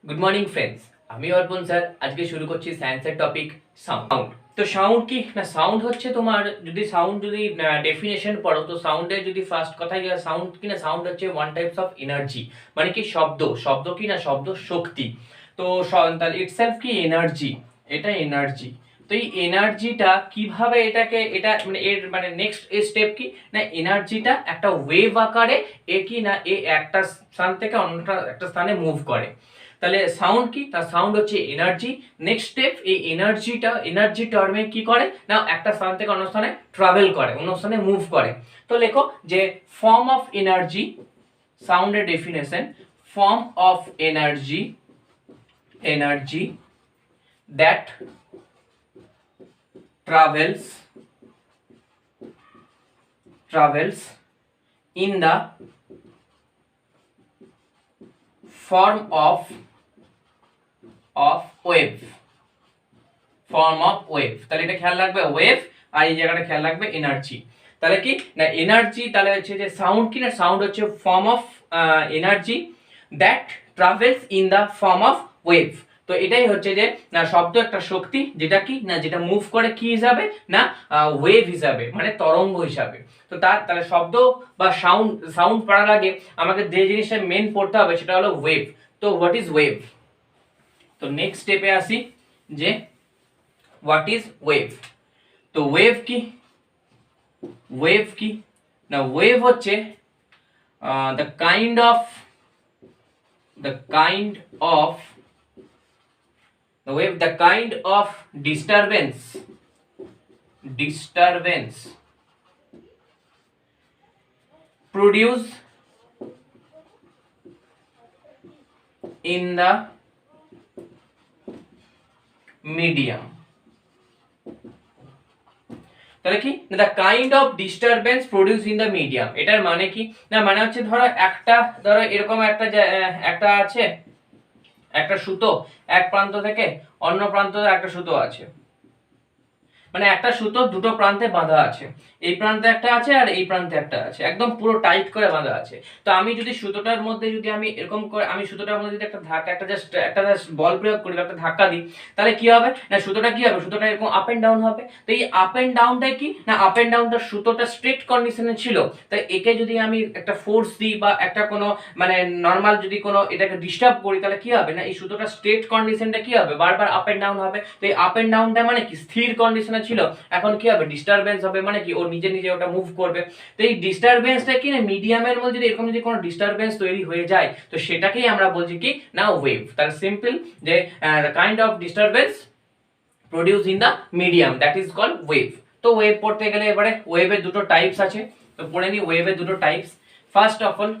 Good morning friends, আমি অর্পণ sir. আজকে শুরু করছি সায়েন্সের টপিক সাউন্ড। তো সাউন্ড কি না, সাউন্ড হচ্ছে তোমার যদি ডেফিনেশন পড়ো তো সাউন্ডের যদি ফার্স্ট কথাই সাউন্ড কি না, সাউন্ড হচ্ছে ওয়ান টাইপস অফ এনার্জি। মানে কি শব্দ, শব্দ কি না, শব্দ শক্তি। তো তাহলে ইটসেলফ কি এনার্জি, এটা এনার্জি। তো এই এনার্জিটা কিভাবে এটা মানে এর মানে নেক্সট স্টেপ কি না, এনার্জিটা একটা ওয়েভ আকারে এ কি না এ একটা স্থান থেকে অন্য একটা স্থানে মুভ করে। তাহলে সাউন্ড কি, তার সাউন্ড হচ্ছে এনার্জি। নেক্সট স্টেপ, এই এনার্জি টার্মে কি করে না, একটা স্থান থেকে অন্য স্থানে ট্রাভেল করে, অন্য স্থানে মুভ করে। তো লেখো যে ফর্ম অফ এনার্জি, সাউন্ডের definition, form of energy that travels in the form of wave, তাহলে এটা খেয়াল রাখবে ওয়েভ, আর এই জায়গাটা খেয়াল রাখবে এনার্জি। তাহলে কি না এনার্জি, তাহলে হচ্ছে যে সাউন্ড কি না, সাউন্ড হচ্ছে form of energy that travels in the form of wave. তো এটাই হচ্ছে যে না শব্দ একটা শক্তি, যেটা কি না যেটা মুভ করে কি হিসাবে না ওয়েভ হিসাবে, মানে তরঙ্গ হিসাবে। তো তাহলে শব্দ বা সাউন্ড পড়ার আগে আমাকে যে জিনিসটা মেন পড়তে হবে সেটা হলো ওয়েভ। তো হোয়াট ইজ ওয়েভ? তো নেক্সট স্টেপে আসি যে হোয়াট ইজ ওয়েভ। তো ওয়েভ কি না, ওয়েভ হচ্ছে the kind of disturbance produced in the medium। তাহলে কি the kind of disturbance produce in the medium, এটার মানে কি না, মানে হচ্ছে ধরো এরকম একটা আছে, একটা সুতো এক প্রান্ত থেকে অন্য প্রান্তে একটা সুতো আছে, মানে একটা সুতো দুটো প্রান্তে বাঁধা আছে, এই প্রান্তে একটা আছে আর এই প্রান্তে একটা আছে, একদম পুরো টাইট করে বাঁধা আছে। তো আমি যদি সুতোটার মধ্যে যদি আমি এরকম করে আমি সুতোটার মধ্যে যদি একটা জাস্ট বল প্রয়োগ করি, একটা ধাক্কা দিই, তাহলে কি হবে না সুতোটা কি হবে, সুতোটা এরকম আপ এন্ড ডাউন হবে। তো এই আপ এন্ড ডাউনটাই কি না, আপ এন্ড ডাউনটা সুতোটা স্ট্রেট কন্ডিশনে ছিল, তাই একে যদি আমি একটা ফোর্স দিই বা একটা কোনো মানে নর্মাল যদি কোনো এটাকে ডিস্টার্ব করি, তাহলে কি হবে না এই সুতোটা স্ট্রেট কন্ডিশনটা কি হবে, বারবার আপ এন্ড ডাউন হবে। তো এই আপ এন্ড ডাউনটা মানে কি স্থির কন্ডিশনে ছিল, এখন কি হবে ডিস্টারবেন্স হবে, মানে কি ও নিজে নিজে ওটা মুভ করবে। তো এই ডিস্টারবেন্সটা কি না মিডিয়ামের মধ্যে যদি এরকম যদি কোনো ডিস্টারবেন্স তৈরি হয়ে যায়, তো সেটাকেই আমরা বলছি কি না ওয়েভ। তার সিম্পল যে kind of disturbance produce in the medium, that is called wave. তো ওয়েভ পড়তে গেলে এবারে ওয়েভের দুটো টাইপস আছে, তো পড়ে নি ওয়েভের দুটো types. First of all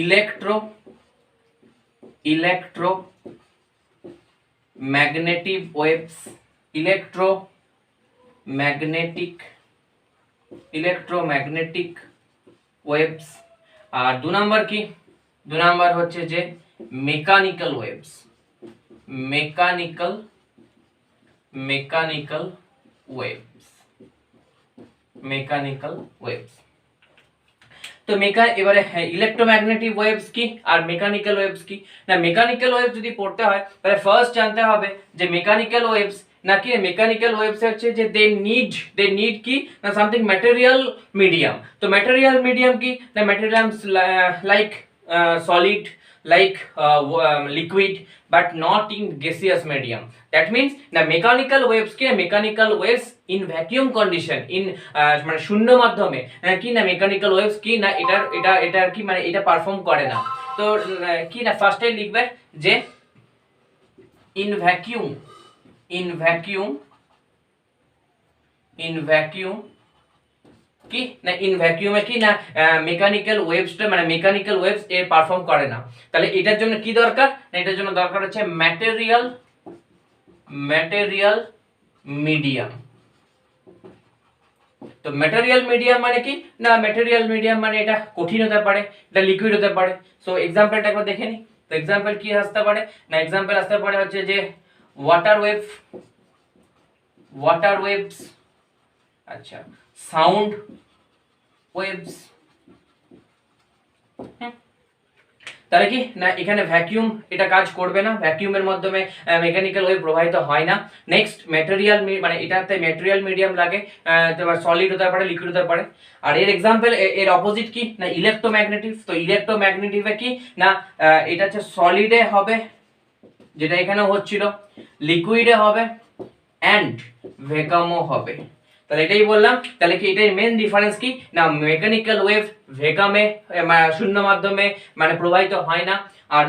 electromagnetic waves. আর দু নাম্বার হচ্ছে যে মেকানিক্যাল ওয়েভস। তো এবারে ইলেকট্রোম্যাগনেটিক ওয়েভস কি আর মেকানিক্যাল ওয়েভস কি না, মেকানিক্যাল ওয়েভ যদি পড়তে হয় তাহলে ফার্স্ট জানতে হবে যে মেকানিক্যাল ওয়েভস নাকি মেকানিক্যাল ওয়েভস হচ্ছে যে দে নিড কি না সামথিং ম্যাটেরিয়াল মিডিয়াম। তো ম্যাটেরিয়াল মিডিয়াম কি না, materials like solid, like liquid, but not in gaseous medium. That means the mechanical waves in vacuum condition, in মানে শূন্য মাধ্যমে কি না মেকানিক্যাল ওয়েভস কি না এটা কি মানে এটা পারফর্ম করে না। তো কি না ফার্স্টে লিখবে যে in vacuum কি না ইন ভ্যাকুয়ামে কি না মেকানিক্যাল ওয়েভসটা মানে মেকানিক্যাল ওয়েভস এর পারফর্ম করে না। তাহলে এটার জন্য কি দরকার না, এটার জন্য দরকার হচ্ছে ম্যাটেরিয়াল মিডিয়াম। তো ম্যাটেরিয়াল মিডিয়াম মানে কি না, ম্যাটেরিয়াল মিডিয়াম মানে এটা কঠিন হতে পারে, এটা লিকুইড হতে পারে। সো এক্সাম্পলটা একবার দেখে নি। তো এক্সাম্পল কি আসতে পারে না, এক্সাম্পল আসতে পারে হচ্ছে যে ওয়াটার ওয়েভস, আচ্ছা সাউন্ড waves, তাহলে কি না এখানে ভ্যাকিউম এটা কাজ করবে না, ভ্যাকিউমের মাধ্যমে মেকানিক্যাল ওয়েভ প্রবাহিত হয় না। নেক্সট ম্যাটেরিয়াল, মানে এটাতে ম্যাটেরিয়াল মিডিয়াম লাগে, তোমার সলিড হতে পারে, লিকুইড হতে পারে। আর এর এক্সাম্পল, এর অপোজিট কি না ইলেকট্রোম্যাগনেটিভ। তো ইলেকট্রোম্যাগনেটিভে কি না এটা হচ্ছে সলিডে হবে যেটা এখানে হচ্ছিল, লিকুইডে হবে অ্যান্ড ভ্যাকামও হবে। তাহলে এটাই বললাম। তাহলে কি এটার মেন ডিফারেন্স কি না মেকানিক্যাল ওয়েভ ভ্যাকামে শূন্য মাধ্যমে মানে প্রবাহিত হয় না, আর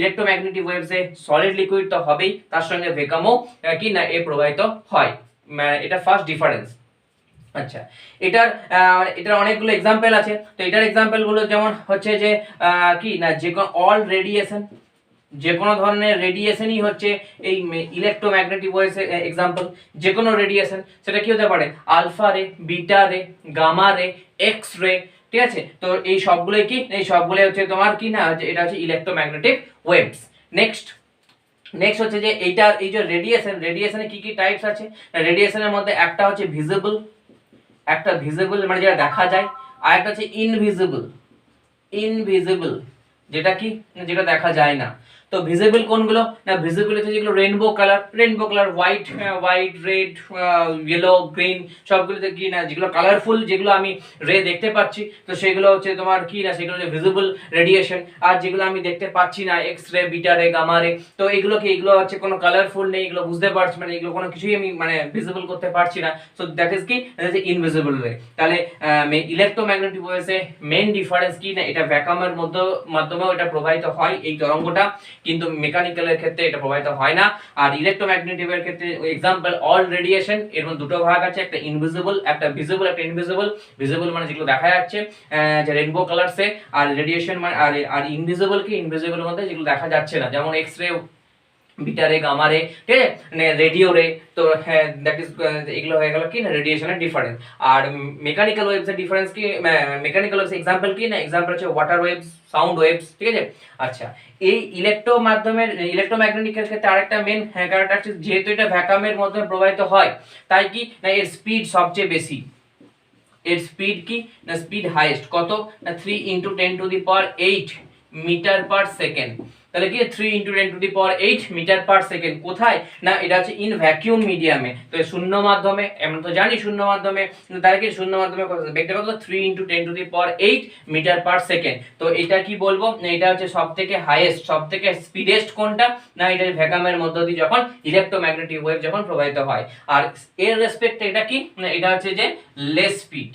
ইলেকট্রোম্যাগনেটিক ওয়েভসে সলিড লিকুইড তো হবেই, তার সঙ্গে ভ্যাকামও কি না এ প্রবাহিত হয়। এটা ফার্স্ট ডিফারেন্স। আচ্ছা, এটার অনেকগুলো এক্সাম্পল আছে। তো এটার এক্সাম্পল গুলো যেমন হচ্ছে যে কি না যে কোনো অল রেডিয়েশন, যে কোনো ধরনের রেডিয়েশনই হচ্ছে এই ইলেকট্রোম্যাগনেটিক ওয়েভস এর এক্সাম্পল। যে কোনো রেডিয়েশন সেটা কি হতে পারে আলফা রে, বিটা রে, গামা রে, এক্স রে, ঠিক আছে। তো এই সবগুলোই কি এই সবগুলো হচ্ছে তোমার কি না এটা হচ্ছে ইলেকট্রোম্যাগনেটিক ওয়েভস। নেক্সট হচ্ছে যে এইটার এই যে রেডিয়েশনে কি কি টাইপস আছে। রেডিয়েশনের মধ্যে একটা হচ্ছে ভিজিবল, একটা ভিজিবল মানে যেটা দেখা যায়, আর একটা হচ্ছে ইনভিজিবল যেটা কি যেটা দেখা যায় না। তো ভিজিবল কোনগুলো না ভিজিবল হচ্ছে যেগুলো rainbow colour white, red, yellow, green, সবগুলোতে কি না যেগুলো কালারফুল, যেগুলো আমি রে দেখতে পাচ্ছি, তো সেগুলো হচ্ছে তোমার কি না সেগুলো হচ্ছে ভিজিবল রেডিয়েশন। আর যেগুলো আমি দেখতে পাচ্ছি না এক্স রে, বিটা রে, গামা রে, তো এগুলো হচ্ছে কোনো কালারফুল নেই, এগুলো বুঝতে পারছি মানে এগুলো কোনো কিছুই আমি মানে ভিজিবল করতে পারছি না, সো দ্যাট ইজ কি ইনভিজিবল রে। তাহলে ইলেকট্রোম্যাগনেটিক ওয়েভসে মেইন ডিফারেন্স কি না এটা ভ্যাকুয়ামের মাধ্যমেও এটা প্রবাহিত হয় এই তরঙ্গটা, কিন্তু মেকানিক্যালের ক্ষেত্রে এটা প্রবাহিত হয় না। আর ইলেকট্রোম্যাগনেটিকের ক্ষেত্রে एग्जांपल অল রেডিয়েশন, এর মধ্যে দুটো ভাগ আছে, একটা ইনভিজিবল, একটা ভিজিবল, একটা ইনভিজিবল। ভিজিবল মানে যেগুলো দেখা যাচ্ছে যে রেইনবো কালারসে, আর রেডিয়েশন মানে আর ইনভিজিবল কি ইনভিজিবল মধ্যে যেগুলো দেখা যাচ্ছে না, যেমন এক্স রে, বিটা রে, গামা রে, ঠিক আছে, মানে রেডিও রে। তো হ্যাঁ দ্যাট ইজ এগুলো হয়ে গেল কি না রেডিয়েশনের ডিফারেন্স। আর মেকানিক্যাল ওয়েভস এর ডিফারেন্স কি মেকানিক্যাল ওয়েভস एग्जांपल কি না एग्जांपल হচ্ছে ওয়াটার ওয়েভস, সাউন্ড ওয়েভস, ঠিক আছে। আচ্ছা, এই ইলেকট্রোম্যাগনেটিকের ক্ষেত্রে আরেকটা মেন ক্যারেক্টারিস্টিক, যেহেতু এটা ভ্যাকুয়ামের মধ্যে প্রবাহিত হয় তাই কি না এর স্পিড সবচেয়ে বেশি। এর স্পিড কি না স্পিড হাইয়েস্ট কত না 3 × 10⁸ মিটার পার সেকেন্ড। তাহলে কি 3 × 10⁸ মিটার পার সেকেন্ড। কোথায় না এটা হচ্ছে ইন ভ্যাকুয়াম মিডিয়ামে। তো শূন্য মাধ্যমে আমরা তো জানি শূন্য মাধ্যমে, তাহলে কি শূন্য মাধ্যমে দেখতে পাবো 3 × 10⁸ মিটার পার সেকেন্ড। তো এটা কি বলবো এটা হচ্ছে সবথেকে হাইয়েস্ট, সবথেকে স্পিডেস্ট কোনটা না এটা ভ্যাকুয়ামের মধ্য দিয়ে যখন ইলেকট্রোম্যাগনেটিক ওয়েভ যখন প্রবাহিত হয়। আর এর রেসপেক্টে এটা কি না এটা হচ্ছে যে লেস স্পিড।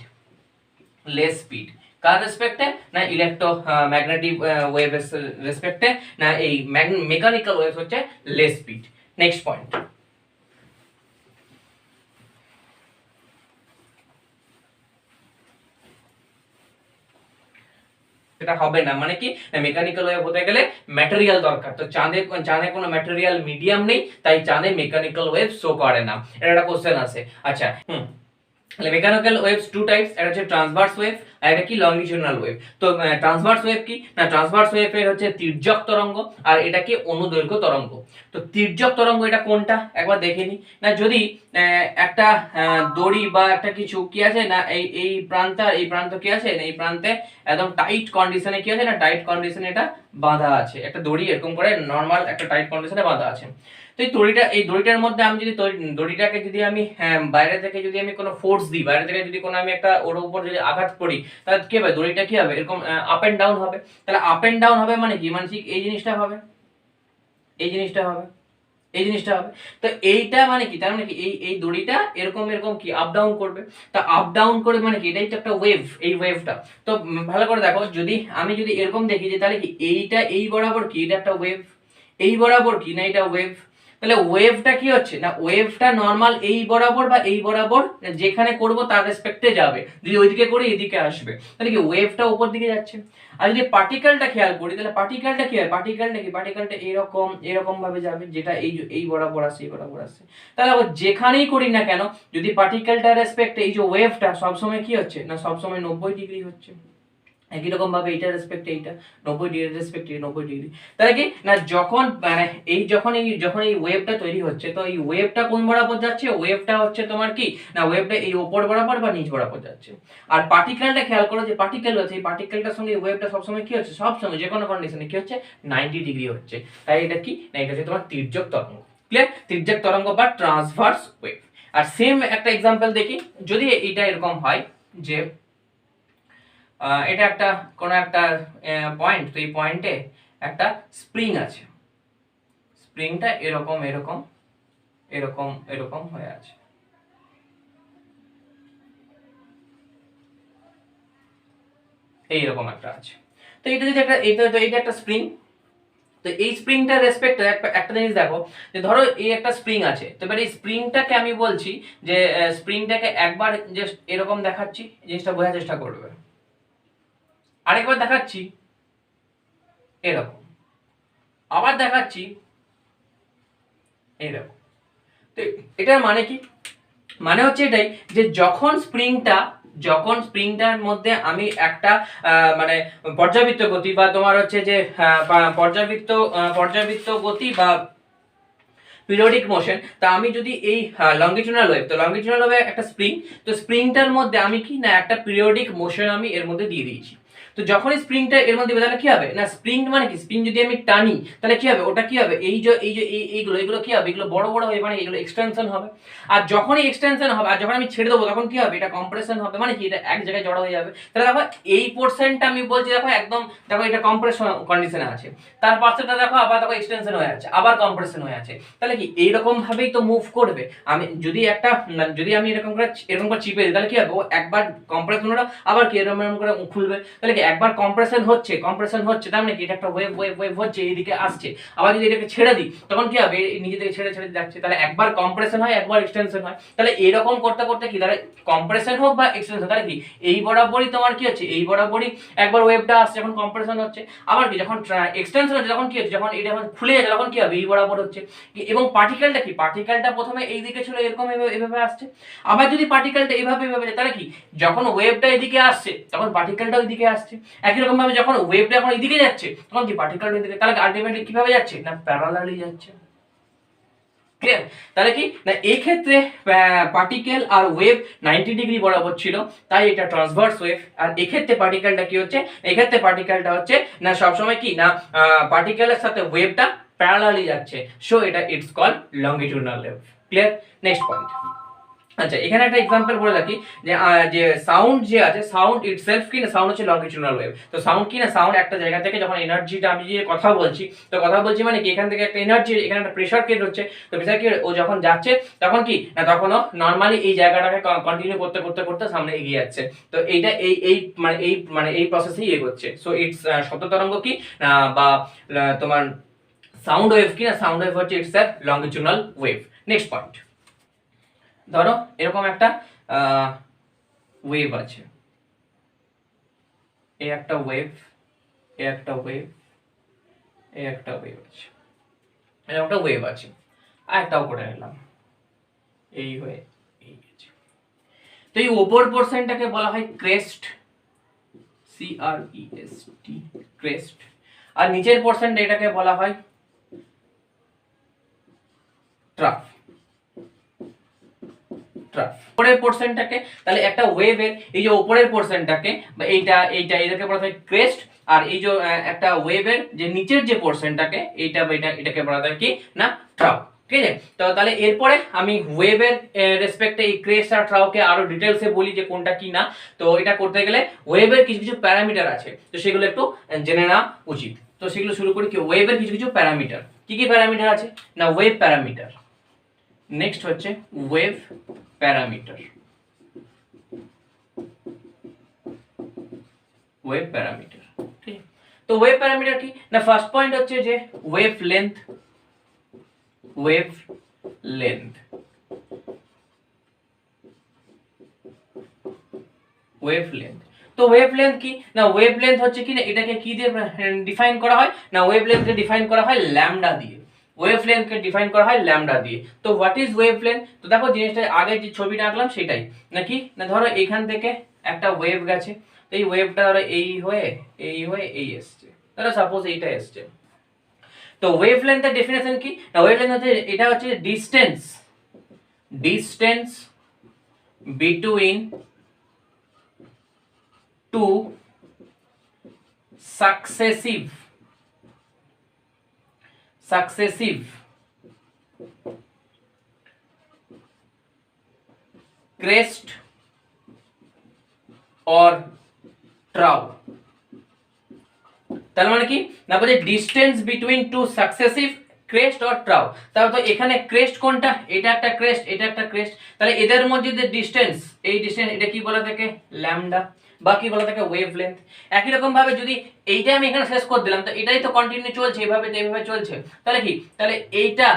কার রেসপেক্টে না ইলেকট্রোম্যাগনেটিক ওয়েভের রেসপেক্টে না এই মেকানিক্যাল ওয়েভ হচ্ছে লেস স্পিড। নেক্সট পয়েন্ট, এটা হবে না মানে কি মেকানিক্যাল ওয়েভ হতে গেলে ম্যাটেরিয়াল দরকার। তো চাঁদে কোনো ম্যাটেরিয়াল মিডিয়াম নেই, তাই চাঁদে মেকানিক্যাল ওয়েভ শো করে না। এটা একটা কোশ্চেন আছে। আচ্ছা মেকানিক্যাল ওয়েভস টু টাইপস, একটা হচ্ছে ট্রান্সভার্স ওয়েভ আর একটা কি লংজিটিউডাল ওয়েভ। তো ট্রান্সভার্স ওয়েভ কি না ট্রান্সভার্স ওয়েভের হচ্ছে তির্যক তরঙ্গ, আর এটা কি অনুদৈর্ঘ্য তরঙ্গ। তো তির্যক তরঙ্গ এটা কোনটা একবার দেখে নি না, যদি একটা দড়ি বা একটা কিছু কি আছে না এই প্রান্ত এই প্রান্ত কি আছে এই প্রান্তে একদম টাইট কন্ডিশনে কি আছে না টাইট কন্ডিশনে এটা বাঁধা আছে, একটা দড়ি এরকম করে নরমাল একটা টাইট কন্ডিশনে বাঁধা আছে। তো এই দড়িটার মধ্যে আমি যদি দড়িটাকে যদি আমি বাইরে থেকে যদি আমি কোনো ফোর্স দিই, বাইরে থেকে যদি কোনো আমি একটা ওর উপর যদি আঘাত করি, তাহলে কি হবে দড়িটা কি হবে এরকম আপ এন্ড ডাউন হবে। তাহলে আপ এন্ড ডাউন হবে মানে কি মানে ঠিক এই জিনিসটা হবে, এই জিনিসটা হবে, এই জিনিসটা হবে। তো এইটা মানে কি তার মানে কি এই দড়িটা এরকম কি আপ ডাউন করবে। তা আপ ডাউন করে মানে কি এটাই তো একটা ওয়েভ, এই ওয়েভটা। তো ভালো করে দেখো, যদি আমি যদি এরকম দেখি যে তাহলে কি এইটা এই বরাবর কি এটা একটা ওয়েভ, এই বরাবর কি না এটা ওয়েভ। তাহলে ওয়েভটা কি হচ্ছে না ওয়েভটা নরমাল এই বরাবর বা এই বরাবর যেখানে করব তার রেসপেক্টে যাবে, যদি ওইদিকে করি এদিকে আসবে, তাহলে কি ওয়েভটা উপর দিকে যাচ্ছে। আর যদি পার্টিকেলটা খেয়াল করি তাহলে পার্টিকেলটা কি হয় পার্টিকেলটা এরকম ভাবে যাবে, যেটা এই বরাবর আসে এই বরাবর আসে। তাহলে আবার যেখানেই করি না কেন যদি পার্টিকেলটার রেসপেক্টে এই যে ওয়েভটা সবসময় কি হচ্ছে না সবসময় 90 ডিগ্রি হচ্ছে, একই রকম ভাবে এইটার রেসপেক্টে এইটা 90 ডিগ্রি রেসপেক্টে 90 ডিগ্রি। তাহলে কি না যখন মানে যখন এই ওয়েভটা তৈরি হচ্ছে, তো এই ওয়েভটা কোন বরাবর যাচ্ছে, ওয়েভটা হচ্ছে তোমার কি না ওয়েভটা এই ওপর বরাবর বা নিচ বরাবর যাচ্ছে। আর পার্টিকেলটা খেয়াল করো, যে পার্টিকেল হচ্ছে এই পার্টিকেলটার সঙ্গে ওয়েভটা সবসময় কি হচ্ছে, সবসময় যে কোনো কন্ডিশনে কি হচ্ছে 90 ডিগ্রি হচ্ছে। তাই এটা কি না এটা হচ্ছে তোমার তির্যক তরঙ্গ। ক্লিয়ার? তির্যক তরঙ্গ বা ট্রান্সভার্স ওয়েভ। আর সেম একটা এক্সাম্পল দেখি, যদি এটা এরকম হয় যে এটা একটা কোন একটা পয়েন্ট, তো এই পয়েন্টে একটা স্প্রিং আছে, স্প্রিংটা এরকম এরকম এরকম এরকম হয়ে আছে, এইরকম একটা আছে। তো এটা যদি একটা এটা একটা স্প্রিং, তো এই স্প্রিংটার রেসপেক্টে একটা জিনিস দেখো, যে ধরো এই একটা স্প্রিং আছে, তো এবার এই স্প্রিংটাকে আমি বলছি যে স্প্রিংটাকে একবার জাস্ট এরকম দেখাচ্ছি, জিনিসটা বোঝার চেষ্টা করবে, আরেকবার দেখাচ্ছি এরকম, আবার দেখাচ্ছি এরকম। তো এটার মানে কি, মানে হচ্ছে এটাই যে যখন স্প্রিংটার মধ্যে আমি একটা মানে পর্যাবৃত্ত গতি বা তোমার হচ্ছে যে পর্যাবৃত্ত গতি বা পিরিয়ডিক মোশন, তা আমি যদি এই লঙ্গিচুডাল ওয়েভ, তো লঙ্গিচুডাল ওয়েভ একটা স্প্রিং, তো স্প্রিংটার মধ্যে আমি কি না একটা পিরিয়ডিক মোশন আমি এর মধ্যে দিয়ে দিয়েছি। তো যখন স্প্রিংটা এর মধ্যে তাহলে কি হবে না, স্প্রিং মানে কি, স্প্রিং যদি আমি টানি তাহলে কি হবে, ওটা কি হবে, এইগুলো কি হবে, এগুলো বড় বড় হয়ে মানে এগুলো এক্সটেনশন হবে। আর যখনই এক্সটেনশন হবে আর যখন আমি ছেড়ে দেবো তখন কি হবে, এটা কম্প্রেশন হবে, মানে কি এটা এক জায়গায় জড়ো হয়ে যাবে। তাহলে দেখো এই পোরশনটা আমি বলছি দেখো একদম দেখো এটা কম্প্রেশন কন্ডিশনে আছে, তার পাশেটা দেখো আবার দেখো এক্সটেনশন হয়ে আছে, আবার কম্প্রেশন হয়ে আছে। তাহলে কি এইরকম ভাবেই তো মুভ করবে। আমি যদি আমি এরকম করে চিপে দিই তাহলে কি হবে, ও একবার কম্প্রেশন হলো আবার কি এরকম করে খুলবে। তাহলে কি একবার কম্প্রেশন হচ্ছে তার মানে কি এটা একটা ওয়েভ হচ্ছে এইদিকে আসছে, আবার যদি এটাকে ছেড়ে দিই তখন কি হবে, নিজে থেকে ছেড়ে যাচ্ছে। তাহলে একবার কম্প্রেশন হয় একবার এক্সটেনশন হয়। তাহলে এরকম করতে করতে কি তাহলে কম্প্রেশন হোক বা এক্সটেনশন, তাহলে কি এই বরাবরই তোমার কি হচ্ছে, এই বরাবরই একবার ওয়েভটা আসছে যখন কম্প্রেশন হচ্ছে, আবার কি যখন এক্সটেনশন হচ্ছে তখন কি হচ্ছে, যখন এটা যখন খুলে যাচ্ছে তখন কি হবে, এই বরাবর হচ্ছে। এবং পার্টিকেলটা প্রথমে এই দিকে ছিল এরকম এভাবে আসছে, আবার যদি পার্টিকেলটা এইভাবে যায় তাহলে কি যখন ওয়েভটা এদিকে আসছে তখন পার্টিকেলটা ওইদিকে আসছে। একই রকম ভাবে যখন ওয়েভটা এখন এদিকে যাচ্ছে তখন কি পার্টিকেলটা ওইদিকে, তাহলে আলটিমেটলি কিভাবে যাচ্ছে না প্যারালালি যাচ্ছে। ক্লিয়ার? তাহলে কি না এই ক্ষেত্রে পার্টিকেল আর ওয়েভ 90 ডিগ্রি বরাবর ছিল, তাই এটা ট্রান্সভার্স ওয়েভ। আর এই ক্ষেত্রে পার্টিকেলটা কি হচ্ছে, এই ক্ষেত্রে পার্টিকেলটা হচ্ছে না সবসময় কি না পার্টিকেলের সাথে ওয়েভটা প্যারালালি যাচ্ছে, সো এটা it's called longitudinal wave. Clear? Next point. আচ্ছা এখানে একটা এক্সাম্পল বলে রাখি, যে সাউন্ড যে আছে, সাউন্ড ইটসেলফ কি না সাউন্ড হচ্ছে লঙ্গিটিউডাল ওয়েভ। তো সাউন্ড কি না সাউন্ড একটা জায়গা থেকে যখন এনার্জিটা আমি যে কথা বলছি, তো কথা বলছি মানে কি এখান থেকে একটা এনার্জি, এখানে একটা প্রেসার ক্রিয়েট হচ্ছে, তো প্রেসার ক্রিয়েট ও যখন যাচ্ছে তখন কি না তখনও নরমালি এই জায়গাটাকে কন্টিনিউ করতে করতে করতে সামনে এগিয়ে যাচ্ছে। তো এইটা এই প্রসেসেই এগোচ্ছে। সো ইটস শব্দ তরঙ্গ কি বা তোমার সাউন্ড ওয়েভ কি না সাউন্ড ওয়েভ হচ্ছে ইটস লঙ্গিটিউডাল ওয়েভ। নেক্সট পয়েন্ট, ধরো এরকম একটা ওয়েভ আছে, এই একটা ওয়েভ, এই একটা ওয়েভ, এই একটা ওয়েভ আছে, এই একটা ওয়েভ আছে, আর একটাও করে নিলাম এই হয়ে এই আছে। তো এই উপর পোরশনটাকে বলা হয় ক্রেস্ট, CREST, ক্রেস্ট। আর নিচের পোরশনটা এটাকে বলা হয় ট্রাফ। উপরের পোরশনটাকে তাহলে একটা ওয়েভের এই যে উপরের পোরশনটাকে বা এটাকে বলা হয় ক্রেস্ট, আর এই যে একটা ওয়েভের যে নিচের যে পোরশনটাকে এটাকে বলা হয় কি না ট্রাফ। ঠিক আছে? তো তাহলে এরপরে আমি ওয়েভের রেসপেক্টে এই ক্রেস্ট আর ট্রাফকে আরো ডিটেইলসে বলি যে কোনটা কি না। তো এটা করতে গেলে ওয়েভের কিছু কিছু প্যারামিটার আছে, তো সেগুলো একটু জেনে নেওয়া উচিত। তো সেগুলো শুরু করি কি ওয়েভের কিছু কিছু প্যারামিটার। কি কি প্যারামিটার আছে না ওয়েভ প্যারামিটার, নেক্সট হচ্ছে ওয়েভ প্যারামিটার, ওয়েভ প্যারামিটার। ঠিক, তো ওয়েভ প্যারামিটার কি না ফার্স্ট পয়েন্ট হচ্ছে যে wave length, wave length, wave length. তো ওয়েভ লেন্থ কি না ওয়েভ লেন্থ হচ্ছে কি না এটাকে কি দিয়ে ডিফাইন করা হয় না ওয়েভ লেন্থকে ডিফাইন করা হয় ল্যামডা দিয়ে, ওয়েভ লেন্থকে ডিফাইন করা হয় ল্যামডা দিয়ে। তো হোয়াট ইজ ওয়েভ লেন্থ, তো দেখো জিনিসটা আগে যে ছবিটা আঁকলাম সেটাই নাকি না ধরো এখান থেকে একটা ওয়েভ গেছে, তো এই ওয়েভটা ধরো এই হয়ে এই এসছে, ধরো সাপোজ এইটা এসছে। তো ওয়েভলেন্থের ডেফিনেশন কি না, ওয়েভলেন্থ হচ্ছে এটা হচ্ছে distance between two successive crest or trough. তার মানে কি না, বলছে distance between two successive crest or trough. তাহলে তো এখানে ক্রেস্ট কোনটা, এটা একটা ক্রেস্ট, এটা একটা ক্রেস্ট, তাহলে এদের মধ্যে যে ডিসটেন্স, এই ডিসটেন্স এটা কি বলা থাকে ল্যামডা, বা কি বলা থাকে ওয়েভলেন্থ। একই রকম ভাবে যদি এইটা আমি এখানে শেষ করে দিলাম, তো এটাই তো কন্টিনিউ চলছে, এইভাবে চলছে, তাহলে কি, তাহলে এইটা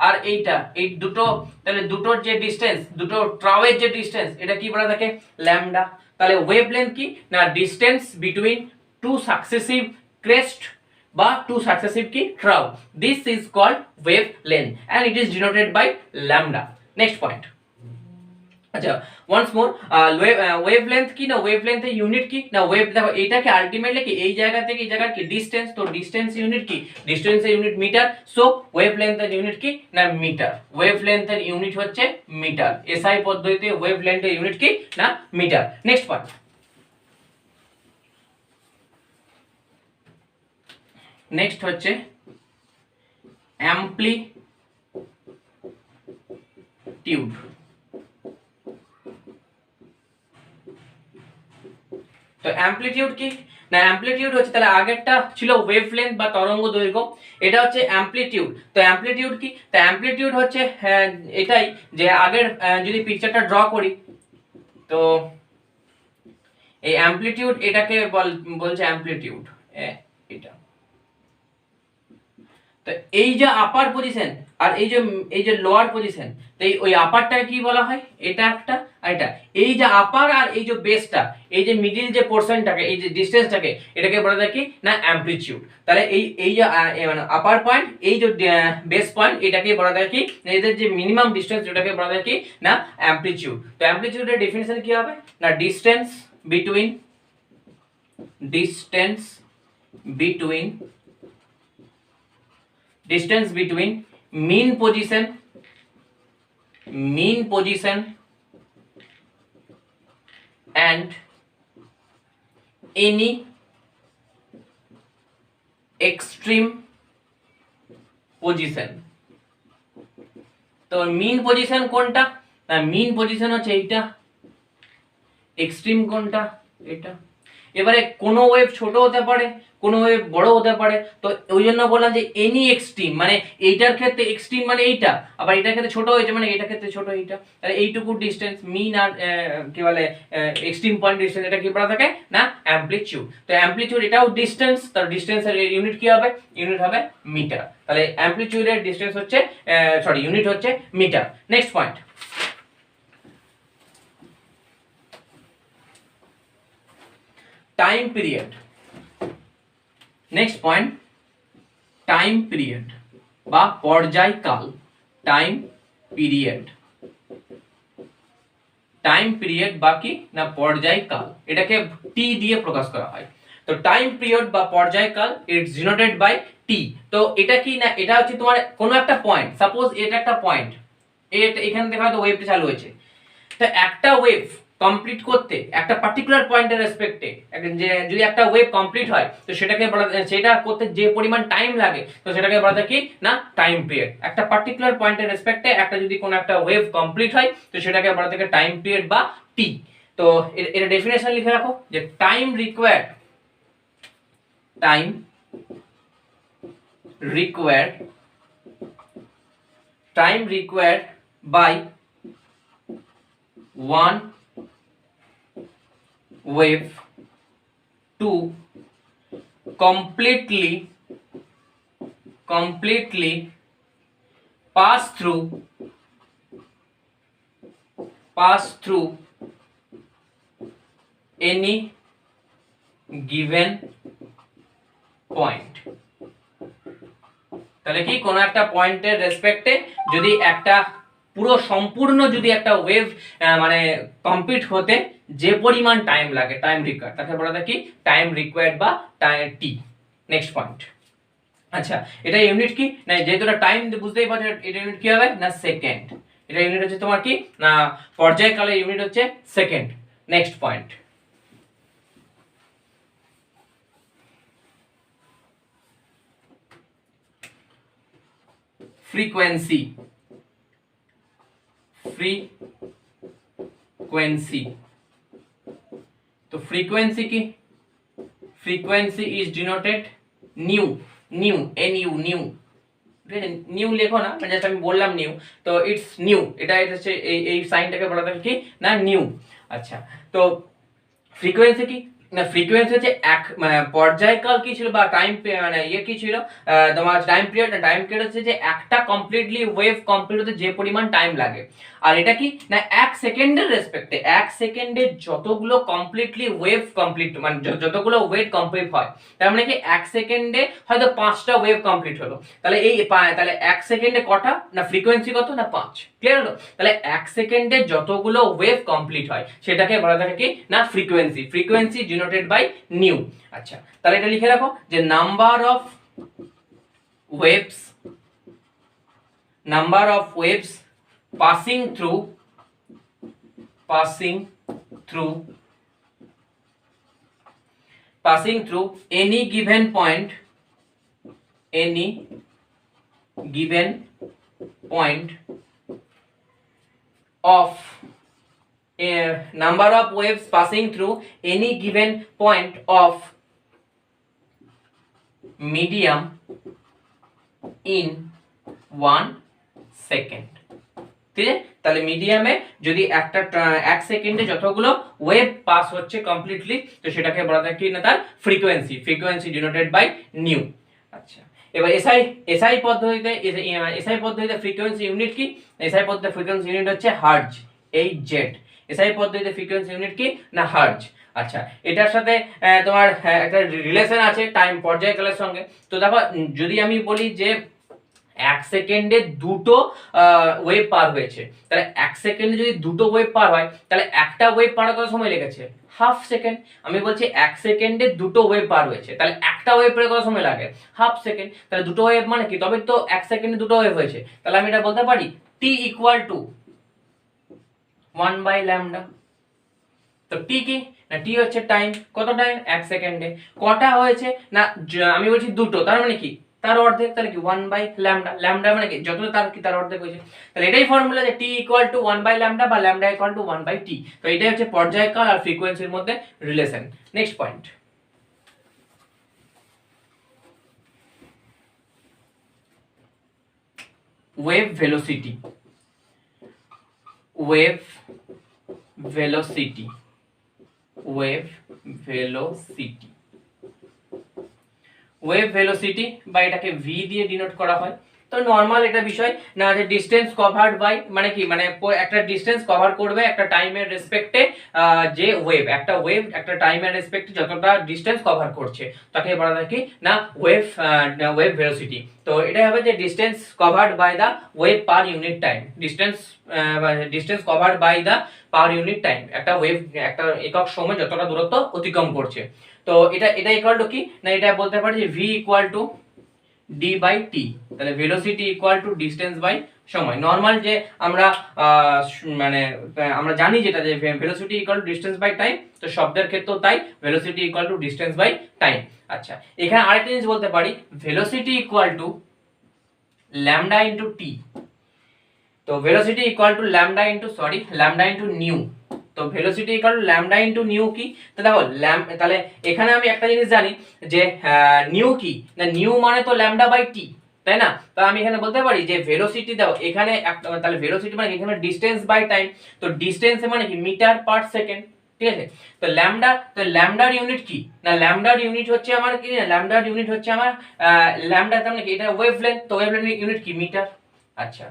আর এইটা, এই দুটো, তাহলে দুটোর যে ডিসটেন্স, দুটো ট্রাউয়ের যে ডিসটেন্স, এটা কি বলা থাকে ল্যামডা। তাহলে ওয়েভলেন্থ কি না, distance between two successive crest বা টু সাকসেসিভ কি trough, this is called wavelength and it is denoted by lambda. Next point, আচ্ছা ওয়ান্স মোর, ওয়েভলেন্থ কি না, ওয়েভলেন্থ এর ইউনিট কি না, ওয়েভ দেখো এইটাকে আলটিমেটলি কি এই জায়গা থেকে এই জায়গার কি ডিসটেন্স, তো ডিসটেন্স ইউনিট কি, ডিসটেন্স এর ইউনিট মিটার, সো ওয়েভলেন্থ এর ইউনিট কি না মিটার, ওয়েভলেন্থ এর ইউনিট হচ্ছে মিটার, এসআই পদ্ধতিতে ওয়েভলেন্থ এর ইউনিট কি না মিটার। নেক্সট পয়েন্ট, নেক্সট হচ্ছে অ্যামপ্লিটিউড। তো অ্যামপ্লিটিউড কি না, অ্যামপ্লিটিউড হচ্ছে, তাহলে আগেরটা ছিল ওয়েভলেন্থ বা তরঙ্গ দৈর্ঘ্য, এটা হচ্ছে অ্যামপ্লিটিউড। তো অ্যামপ্লিটিউড কি, তো অ্যামপ্লিটিউড হচ্ছে এটাই যে আগের যদি পিকচারটা ড্র করি, তো এই অ্যামপ্লিটিউড এটাকে বলছে অ্যামপ্লিটিউড, এটা। তো এই যে আপার পজিশন আর এই যে লোয়ার পজিশন, তো ওই আপারটাকে কি বলা হয়, এটা একটা, আর এটা, এই যে আপার আর এই যে বেসটা, এই যে মিডিল যে পোরশনটাকে, এই যে ডিসটেন্সটাকে, এটাকে বলা যায় কি না অ্যামপ্লিটিউড। তাহলে এই যে মানে আপার পয়েন্ট, এই যে বেস পয়েন্ট, এটাকে বলা যায় কি, এদের যে মিনিমাম ডিসটেন্স, এটাকে বলা যায় কি না অ্যামপ্লিটিউড। তো অ্যামপ্লিটিউডের ডেফিনিশন কি হবে না, distance between mean position and any extreme position। তো মিন পজিশন কোনটা না, মিন পজিশন হচ্ছে এইটা, এক্সট্রিম কোনটা এটা। এবারে কোনো ওয়েভ ছোট হতে পারে, কোনো ওয়েভ বড় হতে পারে, তো ওই জন্য বললাম যে এনি এক্সট্রিম, মানে এইটার ক্ষেত্রে এক্সট্রিম মানে এইটা, আবার এটার ক্ষেত্রে ছোট হয়েছে মানে এটার ক্ষেত্রে ছোট এইটা, তাহলে এইটুকু ডিসটেন্স মিন আর কি বলে এক্সট্রিম পয়েন্ট ডিসটেন্স, এটা কি বলা থাকে না অ্যামপ্লিটিউড। তো অ্যামপ্লিটিউড এটাও ডিসটেন্স, তার ডিসটেন্সের ইউনিট কি হবে, ইউনিট হবে মিটার। তাহলে অ্যামপ্লিটিউডের ডিসটেন্স হচ্ছে ইউনিট হচ্ছে metre. Next point, time period. Next point, time period বা পর্যায়কাল, টাইম পিরিয়ড বা কি না পর্যায়কাল, এটাকে টি দিয়ে প্রকাশ করা হয়। তো টাইম পিরিয়ড বা পর্যায়কাল ইটস ডিনোটেড বাই টি। তো এটা কি না, এটা হচ্ছে তোমার কোনো একটা পয়েন্ট, সাপোজ এটা একটা পয়েন্ট, এখানে দেখা হয়তো ওয়েভটা চালু হয়েছে, তো একটা ওয়েভ কমপ্লিট করতে একটা পার্টিকুলার পয়েন্টের রেসপেক্টে, যে যদি একটা ওয়েভ কমপ্লিট হয়, তো সেটাকে বলা, সেটা করতে যে পরিমাণ টাইম লাগে, তো সেটাকে বলা যায় কি না টাইম পিরিয়ড। একটা পার্টিকুলার পয়েন্টের রেসপেক্টে একটা যদি কোনো একটা ওয়েভ কমপ্লিট হয়, তো সেটাকে বলা থাকে টাইম পিরিয়ড বা টি। তো এর ডেফিনেশন লিখে রাখো যে time required by one wave to completely pass through any given point। তাহলে কি কোনো একটা পয়েন্টের রেসপেক্টে যদি একটা পুরো সম্পূর্ণ যদি একটা ওয়েভ মানে কমপ্লিট হতে যে পরিমাণ টাইম লাগে, টাইম রিকোয়ার্ড, তাকে বলা হয় কি টাইম রিকোয়ার্ড বা টি। Next point. আচ্ছা, এটা ইউনিট কি না, যেহেতু এটা টাইম বুঝতেই পারছো, এটা ইউনিট কি হবে না সেকেন্ড। এটা ইউনিট হচ্ছে তোমার কি না পর্যায়কালের ইউনিট হচ্ছে second. Next point. Frequency. Frequency, তো ফ্রিকোয়েন্সি কি, frequency is denoted new, new NU new, ঠিক আছে, নিউ লেখো না, জাস্ট আমি বললাম নিউ, তো ইটস নিউ, এটা হচ্ছে এই সাইনটাকে বলা থাকে কি না নিউ। আচ্ছা, তো ফ্রিকোয়েন্সি কি না, ফ্রিকোয়েন্সি হচ্ছে এক মানে পর্যায়কাল কি ছিল বা টাইম মানে ইয়ে কি ছিল তোমার টাইম পিরিয়ড, টাইম পিরিয়ড হচ্ছে যে একটা কমপ্লিটলি ওয়েভ কমপ্লিট হতে যে পরিমাণ টাইম লাগে। আর এটা কি না এক সেকেন্ডের রেসপেক্টে, এক সেকেন্ডে যতগুলো কমপ্লিটলি ওয়েভ কমপ্লিট মানে যতগুলো ওয়েভ কমপ্লিট হয়, তার মানে কি এক সেকেন্ডে হয়তো 5টা ওয়েভ কমপ্লিট হলো, তাহলে এই তাহলে এক সেকেন্ডে কটা না ফ্রিকোয়েন্সি কত না 5। ক্লিয়ার হলো? তাহলে এক সেকেন্ডে যতগুলো ওয়েভ কমপ্লিট হয় সেটাকে বলা থাকে কি না frequency. Frequency denoted by nu. আচ্ছা, তাহলে এটা লিখে রাখো যে number of waves, number of waves passing through any given point, any given point of a number of waves passing through any given point of medium in 1 second। ঠিক আছে, তাহলে মিডিয়ামে যদি একটা এক সেকেন্ডে যতগুলো ওয়েভ পাস হচ্ছে কমপ্লিটলি, তো সেটাকে বলা যায় কি না তার frequency. Frequency denoted by nu. আচ্ছা, এবার এসআই পদ্ধতিতে ফ্রিকোয়েন্সি ইউনিট কি, এসআই পদ্ধতিতে ফ্রিকোয়েন্সি ইউনিট হচ্ছে হার্জ, এইচজেড। এসআই পদ্ধতিতে ফ্রিকোয়েন্সি ইউনিট কি না হার্জ। আচ্ছা, এটার সাথে তোমার একটা রিলেশন আছে টাইম পর্যায়কালের সঙ্গে। তো দেখো, যদি আমি বলি যে এক সেকেন্ডে দুটো ওয়েভ পার হয়েছে, তাহলে এক সেকেন্ডে যদি দুটো ওয়েভ পার হয়, তাহলে একটা ওয়েভ পার কত সময় লেগেছে? Half second. আমি বলছি এক সেকেন্ডে দুটো ওয়েভ পার হয়েছে, তাহলে একটা ওয়েভ পার কত সময় লাগে? Half second. তাহলে দুটো ওয়েভ মানে কি, তবে তো এক সেকেন্ডে দুটো ওয়েভ হয়েছে, তাহলে আমি এটা বলতে পারি টি ইকুয়াল টু 1/λ। তো টি কি না, টি হচ্ছে টাইম। কত টাইম? এক সেকেন্ডে। কটা হয়েছে না, আমি বলছি দুটো, তার মানে কি তার অর্ধেক, তাহলে কি 1/λ। ল্যামডা মানে কি যত তার কি তার অর্ধেক হয়েছে। তাহলে এটাই ফর্মুলা যে টি ইকুয়াল টু 1/λ বা ল্যামডা ইকুয়াল টু 1/t। তো এটাই হচ্ছে পর্যায়কাল আর ফ্রিকোয়েন্সির মধ্যে relation. Next point, wave velocity. Wave velocity, wave velocity, wave velocity বা এটাকে ভি দিয়ে ডিনোট করা হয়। তো নরমাল একটা বিষয় না, যে ডিসটেন্স কভারড বাই মানে কি মানে একটা ডিসটেন্স কভার করবে একটা টাইমের রেসপেক্টে, যে ওয়েভ একটা টাইমের রেসপেক্টে যতটা ডিসটেন্স কভার করছে তাকে বলা হয় কি না ওয়েভ ভেলোসিটি। তো এটাই হবে যে distance covered by the wave per unit time. Distance covered by the per unit time, একটা ওয়েভ একটা একক সময় যতটা দূরত্ব অতিক্রম করছে। তো এটা ইকুয়াল টু কি না, এটা বলতে পারি যে V equal to D by T. তাহলে velocity equal to distance by সময়। নরমাল যে আমরা মানে আমরা জানি যেটা যে velocity equal to distance by time, তো শব্দের ক্ষেত্রেও তাই, velocity equal to distance by time. আচ্ছা, এখানে আরেকটা জিনিস বলতে পারি, velocity equal to lambda into T. তো velocity equal to lambda into nu. তো velocity equal to lambda into nu কি, তো দেখো তাহলে এখানে আমি একটা জিনিস জানি যে নিউ কি না, নিউ মানে তো ল্যামডা বাই টি, তাই না? তো আমি এখানে বলতে পারি যে ভেলোসিটি দাও এখানে তাহলে ভেলোসিটি মানে এখানে ডিসটেন্স বাই টাইম। তো ডিসটেন্স মানে কি মিটার পার সেকেন্ড, ঠিক আছে? তো ল্যামডার ইউনিট কি না, ল্যামডার ইউনিট হচ্ছে আমার কি, ল্যামডার ইউনিট হচ্ছে আমার ল্যামডা, তার মানে কি এটা ওয়েভলেন্থ, তো ওয়েভলেন্থ ইউনিট কি মিটার। আচ্ছা,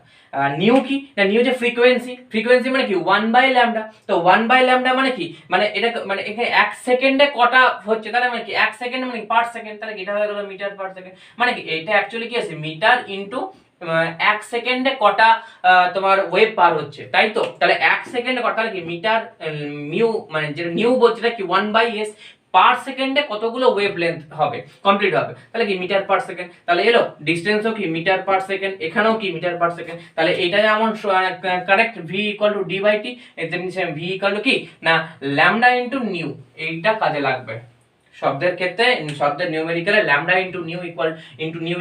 নিউ কি না, নিউ যে ফ্রিকোয়েন্সি মানে কি 1/λ। তো 1/λ মানে কি মানে এটা মানে এখানে এক সেকেন্ডে কটা হচ্ছে, তাহলে মানে কি এক সেকেন্ড মানে পার সেকেন্ড, তাহলে এটা হয়ে গেল মিটার পার সেকেন্ড। মানে কি এটা অ্যাকচুয়ালি কি আছে মিটার ইনটু এক সেকেন্ডে কটা তোমার ওয়েভ পার হচ্ছে, তাই তো? তাহলে এক সেকেন্ডে কটা, তাহলে কি মিটার মিউ মানে যেটা নিউ বলছে এটা কি 1/s, পার সেকেন্ডে কতগুলো ওয়েভ লেন্থ হবে কমপ্লিট হবে, তাহলে কি মিটার পার সেকেন্ড। তাহলে এলো ডিসটেন্সও কি মিটার পার সেকেন্ড, এখানেও কি মিটার পার সেকেন্ড। তাহলে এটা যেমন correct V equal to D by T, তেমনি ভি ইকুয়াল টু কি না ল্যামডা ইনটু নিউ, এইটা কাজে লাগবে শব্দের ক্ষেত্রে। শব্দের নিউমেরিক্যালে lambda into nu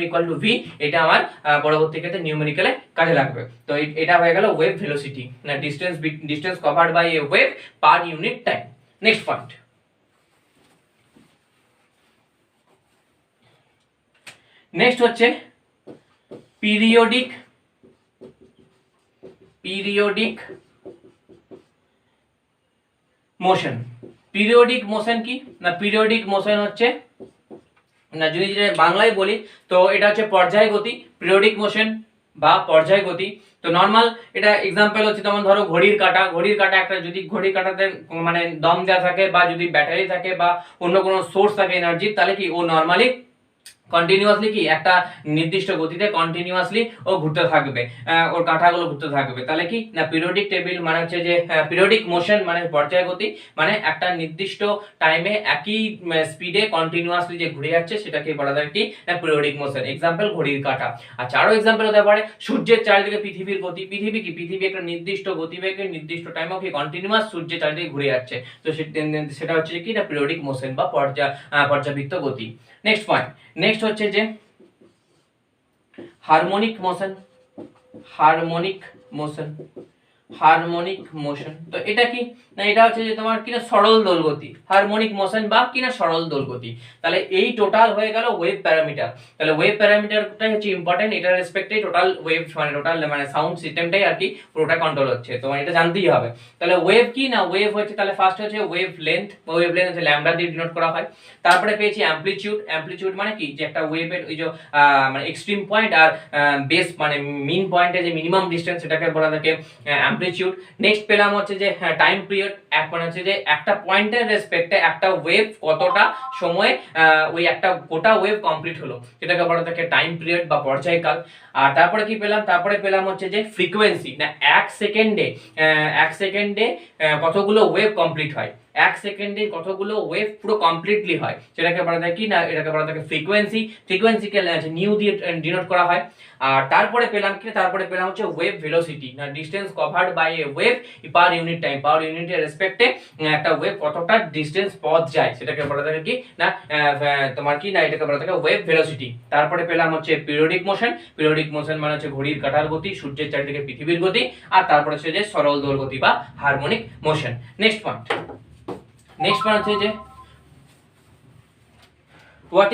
equal to V, এটা আমার পরবর্তী ক্ষেত্রে নিউমেরিক্যালে কাজে লাগবে। তো এটা হয়ে গেল ওয়েভ ভেলোসিটি, না distance covered by a wave per unit time. Next point, next হচ্ছে পিরিয়ডিক মোশন। পিরিয়ডিক মোশন কি না, পিরিয়ডিক মোশন হচ্ছে না, যদি বাংলায় বলি তো এটা হচ্ছে পর্যায় গতি, পিরিয়ডিক মোশন বা পর্যায় গতি। তো নর্মাল এটা এক্সাম্পল হচ্ছে, যেমন ধরো ঘড়ির কাঁটা একটা, যদি ঘড়ির কাঁটাতে মানে দম দেওয়া থাকে বা যদি ব্যাটারি থাকে বা অন্য কোনো সোর্স থাকে এনার্জি, তাহলে কি ও নর্মালি কন্টিনিউয়াসলি কি একটা নির্দিষ্ট গতিতে কন্টিনিউয়াসলি ও ঘুরতে থাকবে, ওর কাঁটাগুলো ঘুরতে থাকবে। তাহলে কি না পিরিয়ডিক টেবিল মানে হচ্ছে যে পিরিয়ডিক মোশন মানে পর্যায় গতি, মানে একটা নির্দিষ্ট টাইমে একই স্পিডে কন্টিনিউয়াসলি যে ঘুরে যাচ্ছে সেটাকে বলা যায় কি না পিরিয়ডিক মোশন। এক্সাম্পল ঘড়ির কাঁটা। আচ্ছা, আরো এক্সাম্পল হতে পারে সূর্যের চারিদিকে পৃথিবীর গতি। পৃথিবী একটা নির্দিষ্ট গতিবেগে নির্দিষ্ট টাইমে কি কন্টিনিউয়াস সূর্যের চারিদিকে ঘুরে যাচ্ছে, তো সেটা হচ্ছে কি না পিরিয়ডিক মোশন বা পর্যাবৃত্ত গতি। নেক্সট পয়েন্ট, নেক্সট হচ্ছে যে হারমোনিক মোশন। তো এটা কি না, এটা হচ্ছে যে তোমার কিনা সরল দোলগতি, হারমোনিক মোশন বা কিনা সরল দোলগতি। তাহলে এই টোটাল হয়ে গেল ওয়েভ প্যারামিটার। তাহলে ওয়েভ প্যারামিটারটাই হচ্ছে ইম্পর্টেন্ট, এটার রেসপেক্টে টোটাল ওয়েভ মানে সাউন্ড সিস্টেমটাই আর কি পুরোটা কন্ট্রোল হচ্ছে, তোমার এটা জানতেই হবে। তাহলে ওয়েভ কি না, ওয়েভ হচ্ছে তাহলে ফার্স্ট হচ্ছে ওয়েভ লেন্থ হচ্ছে ল্যামডা দিয়ে ডিনোট করা হয়। তারপরে পেয়েছি অ্যামপ্লিটিউড মানে কি যে একটা ওয়েভের ওই যে মানে এক্সট্রিম পয়েন্ট আর বেস মানে মিন পয়েন্টে যে মিনিমাম ডিসটেন্স, সেটাকে বলা থাকে অ্যামপ্লিটিউড। নেক্সট পেলাম হচ্ছে যে টাইম পিরিয়ড, মানে হচ্ছে যে একটা পয়েন্টের রেসপেক্টে একটা ওয়েভ কতটা সময় ওই একটা গোটা ওয়েভ কমপ্লিট হলো, সেটাকে বলা থাকে টাইম পিরিয়ড বা পর্যায়কাল। আর তারপরে কি পেলাম, তারপরে পেলাম হচ্ছে যে ফ্রিকোয়েন্সি, না এক সেকেন্ডে কতগুলো ওয়েভ কমপ্লিট হয়, এক সেকেন্ডে কতগুলো ওয়েভ পুরো কমপ্লিটলি হয়, সেটাকে বলা যায় কি না এটাকে বলা থাকে ফ্রিকোয়েন্সিকে নিউ দিয়ে ডিনোট করা হয়। আর তারপরে পেলাম কি, তারপরে পেলাম হচ্ছে ওয়েভ ভেলোসিটি, না distance covered by a wave per unit time, per ইউনিটের রেসপেক্টে একটা ওয়েভ কতটা ডিসটেন্স পথ যায়, সেটাকে বলা থাকে কি না তোমার কি না এটাকে বলা থাকে ওয়েভ ভেলোসিটি। তারপরে পেলাম হচ্ছে পিরিয়ডিক মোশন মানে হচ্ছে ঘড়ির কাঁটার গতি, সূর্যের চারিদিকে পৃথিবীর গতি। আর তারপরে হচ্ছে যে সরল দোল গতি বা হারমোনিক মোশন। নেক্সট পয়েন্ট হচ্ছে যে what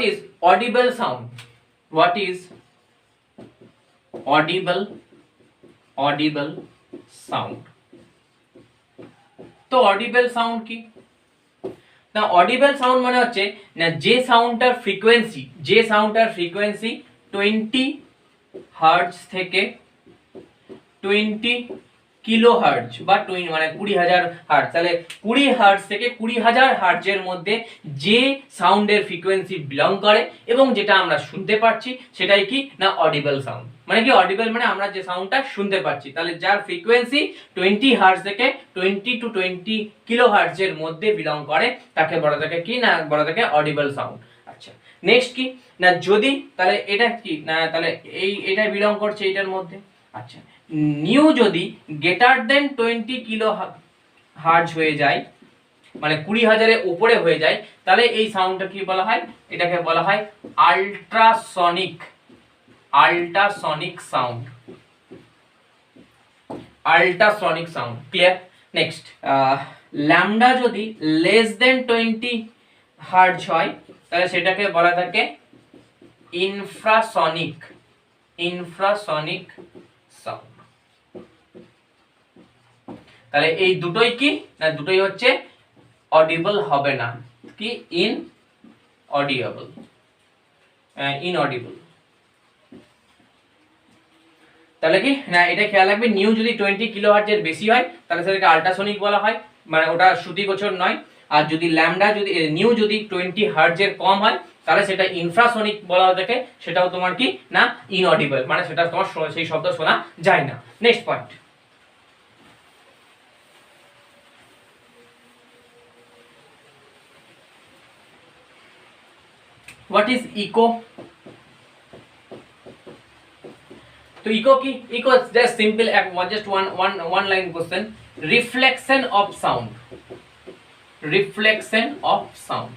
is audible sound? What is audible sound? তো অডিবল সাউন্ড কি না, অডিবল সাউন্ড মানে হচ্ছে না যে সাউন্ডটার ফ্রিকোয়েন্সি 20 হার্টজ থেকে 20 কিলো হার্টজ বা মানে 20,000 হার্টজ। তাহলে 20 হার্টজ থেকে 20,000 হার্টজের মধ্যে যে সাউন্ডের ফ্রিকোয়েন্সি বিলং করে এবং যেটা আমরা শুনতে পাচ্ছি, সেটাই কি না অডিবল সাউন্ড। মানে কি অডিবল মানে আমরা যে সাউন্ডটা শুনতে পাচ্ছি, তাহলে যার ফ্রিকোয়েন্সি 20 হার্টজ থেকে 20 টু 20 কিলো হার্টজের মধ্যে বিলং করে, তাকে বলা থাকে কি না বলা থাকে অডিবল সাউন্ড। আচ্ছা, নেক্সট কি না যদি তাহলে এটা কি না, তাহলে এটা বিলং করছে এটার মধ্যে। আচ্ছা, নিউ যদি গ্রেটার দেন 20 কিলো হার্টজ হয়ে যায়, মানে 20,000-এর উপরে হয়ে যায়, তাহলে এই সাউন্ডটা কি বলা হয়, এটাকে বলা হয় ultrasonic sound. Clear? Next, lambda যদি লেস দেন 20 হার্টজ হয়, তাহলে সেটাকে বলা থাকে ইনফ্রাসনিক সাউন্ড। তাহলে এই দুটোই কি না, দুটোই হচ্ছে অডিবল হবে না, কি ইনঅডিবল। তাহলে কি না এটা খেয়াল রাখবে, নিউ যদি 20 কিলোহার্টজ এর বেশি হয় তাহলে সেটাকে আল্ট্রাসনিক বলা হয়, মানে ওটা শ্রুতিগোচর নয়। আর যদি ল্যামডা যদি নিউ যদি 20 হার্টজ এর কম হয় তাহলে সেটা ইনফ্রাসনিক বলা হয়ে থাকে, সেটাও তোমার কি না ইনঅডিবল, মানে সেটা তোমার সেই শব্দ শোনা যায় না। Next point, what is echo? তো ইকো কি? Echo just simple just one line question, reflection of sound, reflection of sound.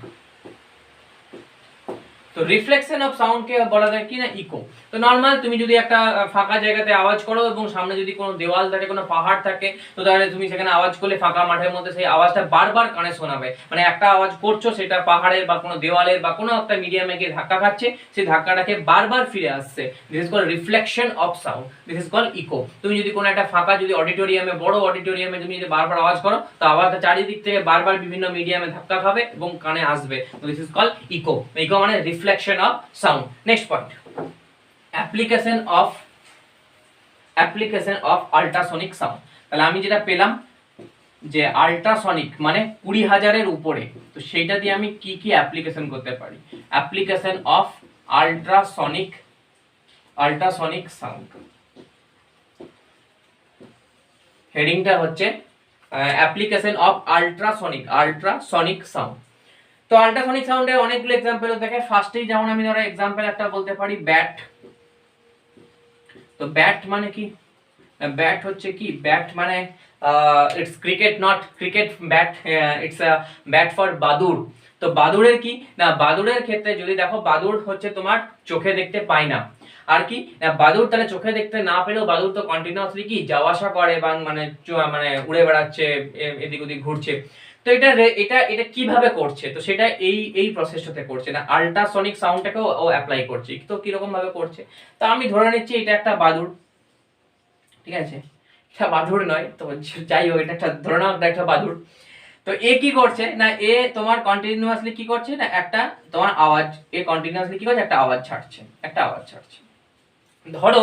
তো রিফ্লেকশন অফ সাউন্ড কে বলা যায় কি না ইকো। তো নরমাল তুমি যদি একটা ফাঁকা জায়গাতে আওয়াজ করো এবং সামনে যদি কোনো দেওয়াল থাকে, কোনো পাহাড় থাকে, তো তাহলে তুমি সেখানে আওয়াজ করলে ফাঁকা মাঠের মধ্যে সেই আওয়াজটা বারবার কানে শোনাবে, মানে একটা আওয়াজ করছো সেটা পাহাড়ের বা কোনো দেওয়ালের বা কোনো একটা মিডিয়ামে গিয়ে ধাক্কা খাচ্ছে, সেই ধাক্কাটাকে বারবার ফিরে আসছে, this is called reflection of sound, this is called echo. তুমি যদি কোনো একটা ফাঁকা যদি অডিটোরিয়ামে, বড় অডিটোরিয়ামে তুমি যদি বারবার আওয়াজ করো, তো আওয়াজটা চারিদিক থেকে বারবার বিভিন্ন মিডিয়ামে ধাক্কা খাবে এবং কানে আসবে, তো this is called echo. Echo মানে reflection of sound. Next point, application of ultrasonic sound. তাহলে আমি যেটা পেলাম যে আল্ট্রাসনিক মানে 20,000 এর উপরে, তো সেইটা দিয়ে আমি কি কি অ্যাপ্লিকেশন করতে পারি? অ্যাপ্লিকেশন অফ আল্ট্রাসনিক সাউন্ড, হেডিংটা হচ্ছে অ্যাপ্লিকেশন অফ আল্ট্রাসনিক সাউন্ড। তো আল্ট্রাসনিক সাউন্ডের অনেকগুলো এক্সাম্পল দেখে, ফার্স্টেই যেমন আমি ধরো এক্সাম্পল একটা বলতে পারি ব্যাট। তো ব্যাট মানে কি? ব্যাট হচ্ছে কি? ব্যাট মানে it's cricket, not cricket bat, it's a bat for বাদুড়। তো বাদুড়ের কি না, বাদুড়ের ক্ষেত্রে যদি দেখো, বাদুড় হচ্ছে তোমার চোখে দেখতে পায় না, আর কি না বাদুড় তাহলে চোখে দেখতে না পেলেও বাদুড় তো কন্টিনিউয়াসলি কি যাওয়া আসা করে বা মানে মানে উড়ে বেড়াচ্ছে, এদিক ওদিক ঘুরছে। তো এটা কিভাবে করছে? তো সেটা এই প্রসেসটাতে করছে না, আল্ট্রাসনিক সাউন্ডটাকে ও অ্যাপ্লাই করছে। তো কিরকম ভাবে করছে? তো আমি ধরে নিচ্ছি এটা একটা বাদুড়, ঠিক আছে, এটা বাদুড় নয়, তো যাই হোক এটা একটা ধরে নাও একটা বাদুড়। তো এ কি করছে না, এ তোমার কন্টিনিউয়াসলি কি করছে না, একটা তোমার আওয়াজ, এ কন্টিনিউয়াসলি কি করছে, একটা আওয়াজ ছাড়ছে। ধরো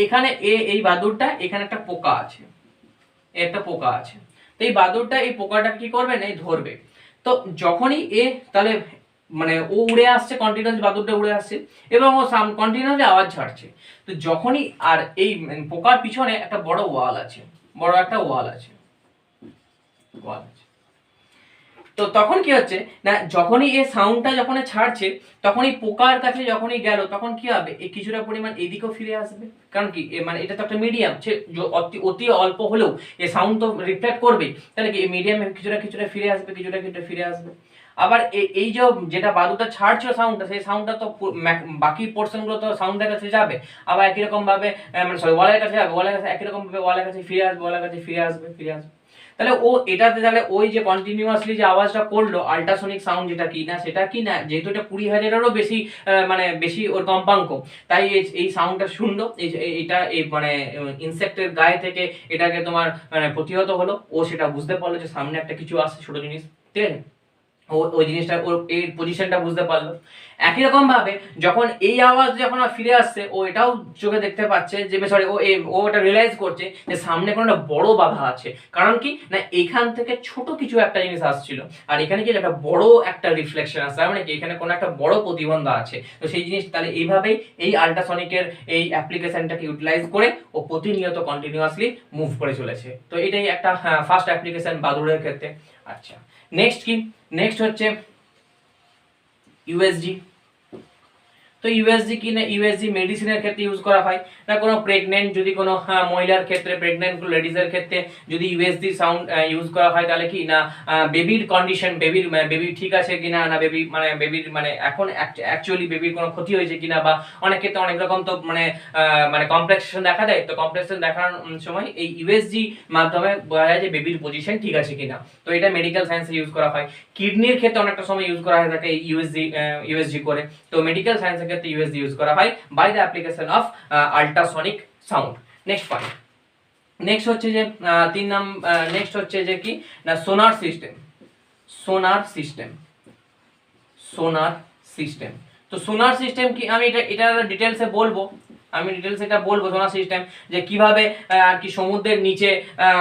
এখানে এই বাদুড়টা, এখানে একটা পোকা আছে, তো এই বাদুড়টা এই পোকাটা কি করবে না, এই ধরবে। তো যখনই এ তাহলে মানে ও উড়ে আসছে, কন্টিনিউয়াস বাদুড়টা উড়ে আসছে এবং ও কন্টিনিউয়াসলি আওয়াজ ছাড়ছে। তো যখনই আর এই পোকার পিছনে একটা বড় একটা ওয়াল আছে। তো তখন কি হচ্ছে না, যখনই এই সাউন্ডটা যখন ছাড়ছে, তখনই পোকার কাছে যখনই গেল, তখন কি হবে, এই কিছুটা পরিমাণ এদিকেও ফিরে আসবে। কারণ কি মানে এটা তো একটা মিডিয়াম, অতি অল্প হলেও এই সাউন্ড তো রিফ্লেক্ট করবে, তাহলে কি এই মিডিয়ামে কিছুটা ফিরে আসবে। আবার এই যে যেটা বাদুটা ছাড়ছে সাউন্ডটা, সেই সাউন্ডটা তো বাকি পোর্শন গুলো তো সাউন্ডের কাছে যাবে, আবার একই রকম ভাবে মানে সরি ওয়ালের কাছে যাবে, ওয়ালের কাছে একই রকম ভাবে ওয়ালের কাছে ফিরে আসবে। তাহলে ও এটাতে তাহলে ওই যে কন্টিনিউয়াসলি যে আওয়াজটা করলো আল্ট্রাসনিক সাউন্ড, যেটা কি না সেটা কি না, যেহেতু এটা 20,000-এরও বেশি মানে বেশি ওর কম্পাঙ্ক, তাই এই সাউন্ডটা শুনলো, এটা এই মানে ইনসেক্টের গায়ে থেকে এটাকে তোমার মানে প্রতিহত হলো, ও সেটা বুঝতে পারলো যে সামনে একটা কিছু আসছে, ছোট জিনিস, ঠিক আছে, ওই জিনিসটা ওর এই পজিশনটা বুঝতে পারলো। একই রকম ভাবে যখন এই আওয়াজ যখন ফিরে আসছে, ও এটাও চোখে দেখতে পাচ্ছে যে সরি ও এটা রিয়েলাইজ করছে যে সামনে কোনো একটা বড় বাধা আছে। কারণ কি না, এইখান থেকে ছোট কিছু একটা জিনিস আসছিল, আর এখানে কি একটা বড় একটা রিফ্লেকশন আসছে, মানে কি এখানে কোনো একটা বড় প্রতিবন্ধ আছে। তো সেই জিনিস তাহলে এইভাবেই এই আল্ট্রাসনিকের এই অ্যাপ্লিকেশনটাকে ইউটিলাইজ করে ও প্রতিনিয়ত কন্টিনিউয়াসলি মুভ করে চলেছে। তো এটাই একটা ফার্স্ট অ্যাপ্লিকেশন বাদুড়ের ক্ষেত্রে। আচ্ছা, নেক্সট হচ্ছে ইউএসজি। তো ইউএসজি কি না, ইউএসজি মেডিসিনের ক্ষেত্রে ইউজ করা হয় না, কোনো প্রেগনেন্ট যদি কোনো মহিলার ক্ষেত্রে, প্রেগনেন্ট লেডিজের ক্ষেত্রে যদি ইউএসজি সাউন্ড ইউজ করা হয়, তাহলে কি না বেবির কন্ডিশন, বেবি ঠিক আছে কিনা, না বেবির মানে এখন অ্যাকচুয়ালি বেবির কোনো ক্ষতি হয়েছে কিনা, বা অনেক ক্ষেত্রে অনেক রকম তো মানে কমপ্লেক্সেশন দেখা দেয়, তো কমপ্লেক্সেশন দেখার সময় এই ইউএসজি মাধ্যমে বোঝা যায় যে বেবির পজিশন ঠিক আছে কিনা। তো এটা মেডিকেল সায়েন্সে ইউজ করা হয়। কিডনির ক্ষেত্রে অনেকটা সময় ইউজ করা হয় থাকে ইউএসজি করে। তো মেডিকেল সায়েন্সের ক্ষেত্রে ইউএসজি ইউজ করা হয় by the application of ultrasonic sound. Next point, next হচ্ছে যে কি না সোনার সিস্টেম। তো সোনার সিস্টেম কি, আমি এটা ডিটেইলসে বলবো, আমি ডিটেলস এটা বলবো সোনার সিস্টেম যে কিভাবে আর কি সমুদ্রের নিচে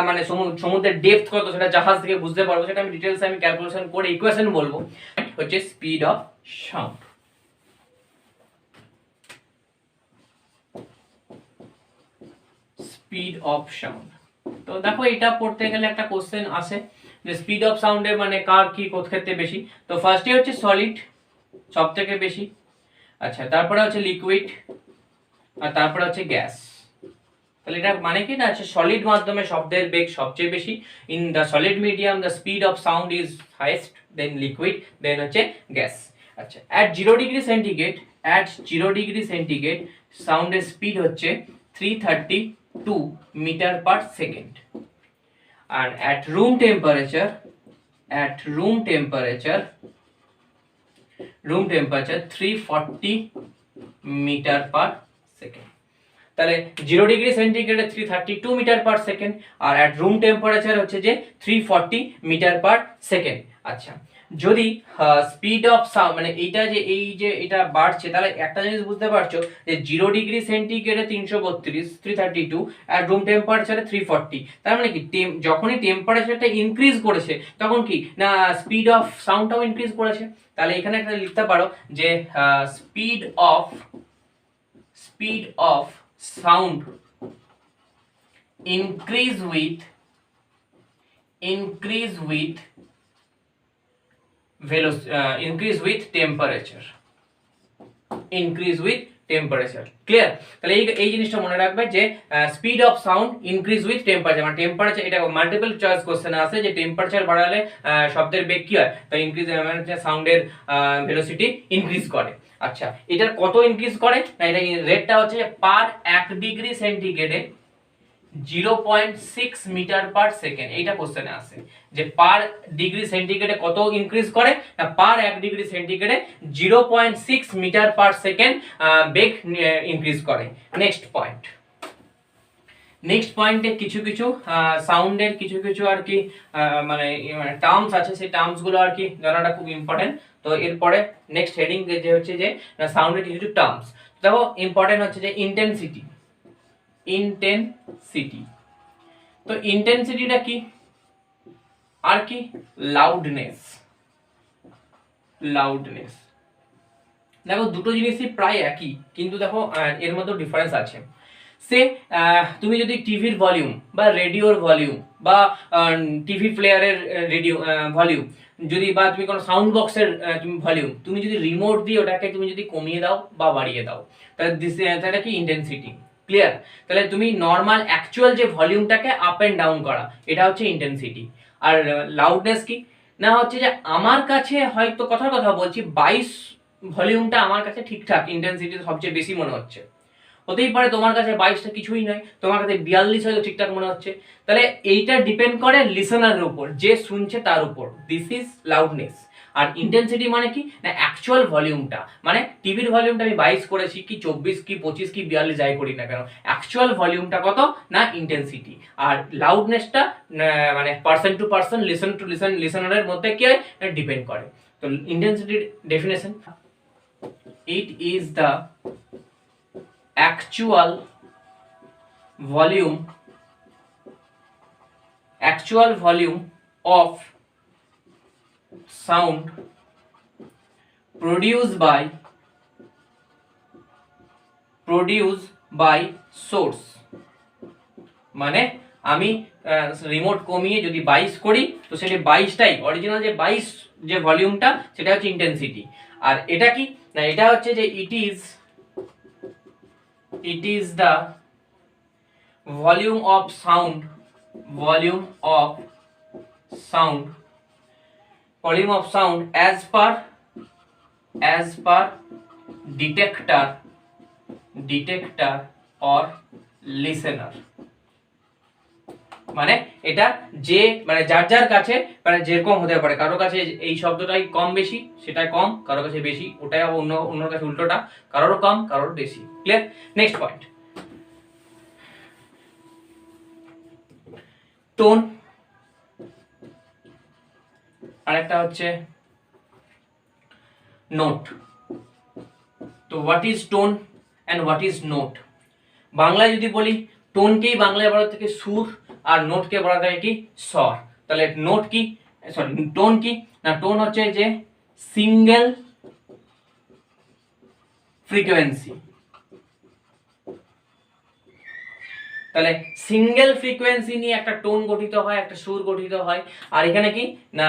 মানে সমুদ্রের ডেপথ কত সেটা জাহাজ থেকে বুঝতে পারবো, সেটা আমি ডিটেলস আমি ক্যালকুলেশন করে ইকুয়েশন বলবো। হচ্ছে speed of sound. Speed of sound, তো দেখো এটা পড়তে গেলে একটা কোশ্চেন আসে যে স্পিড অফ সাউন্ডের মানে কার কি কোথ ক্ষেত্রে বেশি। তো ফার্স্টে হচ্ছে সলিড সব থেকে বেশি, আচ্ছা তারপরে হচ্ছে লিকুইড, আর তারপরে হচ্ছে গ্যাস। তাহলে এটা মানে কি না, আছে সলিড মাধ্যমে শব্দের বেগ সবচেয়ে বেশি, in the solid medium the speed of sound is highest, then liquid, then হচ্ছে গ্যাস। আচ্ছা at 0 degree centigrade, at 0 degree centigrade সাউন্ডের স্পিড হচ্ছে 332 মিটার পার সেকেন্ড। আর at room temperature, at room temperature 340 metre per second. তাহলে 0 degree সেন্টিগ্রেডে 332 metre per second, আর at room temperature হচ্ছে যে 340 মিটার পার সেকেন্ড। আচ্ছা যদি স্পিড অফ সাউন্ড মানে এইটা যে এই যে এটা বাড়ছে, তাহলে একটা জিনিস বুঝতে পারছো যে 0 ডিগ্রি সেন্টিগ্রেডে 332 332 আর রুম টেম্পারেচারে 340, তার মানে কি যখনই টেম্পারেচারটা ইনক্রিজ করেছে তখন কি না স্পিড অফ সাউন্ডটাও ইনক্রিজ করেছে। তাহলে এখানে একটা লিখতে পারো যে speed of sound increase with temperature, clear. তাহলে এই জিনিসটা মনে রাখবে যে speed of sound increase with temperature, মানে টেম্পারেচার, এটা মাল্টিপল চয়েস কোশ্চেন আছে যে টেম্পারেচার বাড়ালে শব্দের বেগ কি হয়, তো ইনক্রিজ মানে সাউন্ডের ভেলোসিটি ইনক্রিজ করে। আচ্ছা এটার কত ইনক্রিজ করে না, এটা রেটটা হচ্ছে পার 1 ডিগ্রি সেন্টিগ্রেডে 0.6 মিটার পার সেকেন্ড। এইটা কোশ্চেনে আসে যে পার ডিগ্রি সেন্টিগ্রেডে কত ইনক্রিজ করে না পার 1 ডিগ্রি সেন্টিগ্রেডে 0.6 মিটার পার সেকেন্ড বেগ ইনক্রিজ করে। নেক্সট পয়েন্টে কিছু সাউন্ডের কিছু আর কি মানে টার্মস আছে, সেই টার্মস গুলো আর কি জানাটা খুব ইম্পর্টেন্ট। তো এরপরে নেক্সট হেডিং যে হচ্ছে যে সাউন্ডের কিছু টার্মস দেখো ইম্পর্টেন্ট হচ্ছে যে ইন্টেন্সিটি। তো ইন্টেন্সিটিটা কি আর কি লাউডনেস। দেখো দুটো জিনিসই প্রায় একই, কিন্তু দেখো এর মধ্যে ডিফারেন্স আছে। সে তুমি যদি টিভির ভলিউম বা রেডিওর ভলিউম বা টিভি প্লেয়ারের রেডিও ভলিউম যদি, বা তুমি কোনো সাউন্ড বক্সের ভলিউম তুমি যদি রিমোট দিয়ে ওটাকে তুমি যদি কমিয়ে দাও বা বাড়িয়ে দাও, তাহলে কি ইন্টেন্সিটি। ক্লিয়ার। তাহলে তুমি নর্মাল অ্যাকচুয়াল যে ভলিউমটাকে আপ এন্ড ডাউন করা, এটা হচ্ছে ইন্টেন্সিটি। আর লাউডনেস কি না হচ্ছে যে আমার কাছে হয়তো কথা বলছি 22 ভলিউমটা আমার কাছে ঠিকঠাক ইন্টেন্সিটি সবচেয়ে বেশি মনে হচ্ছে, হতেই পারে তোমার কাছে 22টা কিছুই নয়, তোমার কাছে 42 হয়তো ঠিকঠাক মনে হচ্ছে। তাহলে এইটা ডিপেন্ড করে লিসেনারের উপর, যে শুনছে তার উপর। This is loudness. আর ইন্টেন্সিটি মানে কি না অ্যাকচুয়াল ভলিউমটা, মানে টিভির ভলিউমটা আমি 22 করেছি কি 24 কি 25 কি 42 যাই করি না কেন, অ্যাকচুয়াল ভলিউমটা কত না ইন্টেন্সিটি। আর লাউডনেসটা মানে person to person, listen to লিসনারের মধ্যে কি হয় ডিপেন্ড করে। তো ইন্টেন্সিটির definition, it is the actual volume of sound produced by source। মানে আমি রিমোট কমিয়ে যদি 22 করি তো সেটা 22টাই অরিজিনাল যে 22 যে ভলিউমটা সেটা হচ্ছে ইন্টেন্সিটি। আর এটা কি না এটা হচ্ছে যে it is the volume of sound as per detector or listener। মানে এটা যে মানে যার কাছে মানে যেরকম হতে পারে, কারোর কাছে এই শব্দটাই কম বেশি সেটা কম, কারোর কাছে বেশি ওটাই আবার অন্যর কাছে উল্টোটা, কারোর কম কারোর বেশি। ক্লিয়ার। Next point, tone. আরেকটা হচ্ছে নোট। তো what is tone and what is note, বাংলায় যদি বলি টোনকেই বাংলায় বলা থেকে সুর, আর নোটকে বলা থাকে কি স্বর। তাহলে নোট কি, সরি টোন কি না, টোন হচ্ছে যে সিঙ্গেল ফ্রিকোয়েন্সি। তাহলে সিঙ্গেল ফ্রিকোয়েন্সি নিয়ে একটা টোন গঠিত হয়, একটা সুর গঠিত হয়। আর এখানে কি না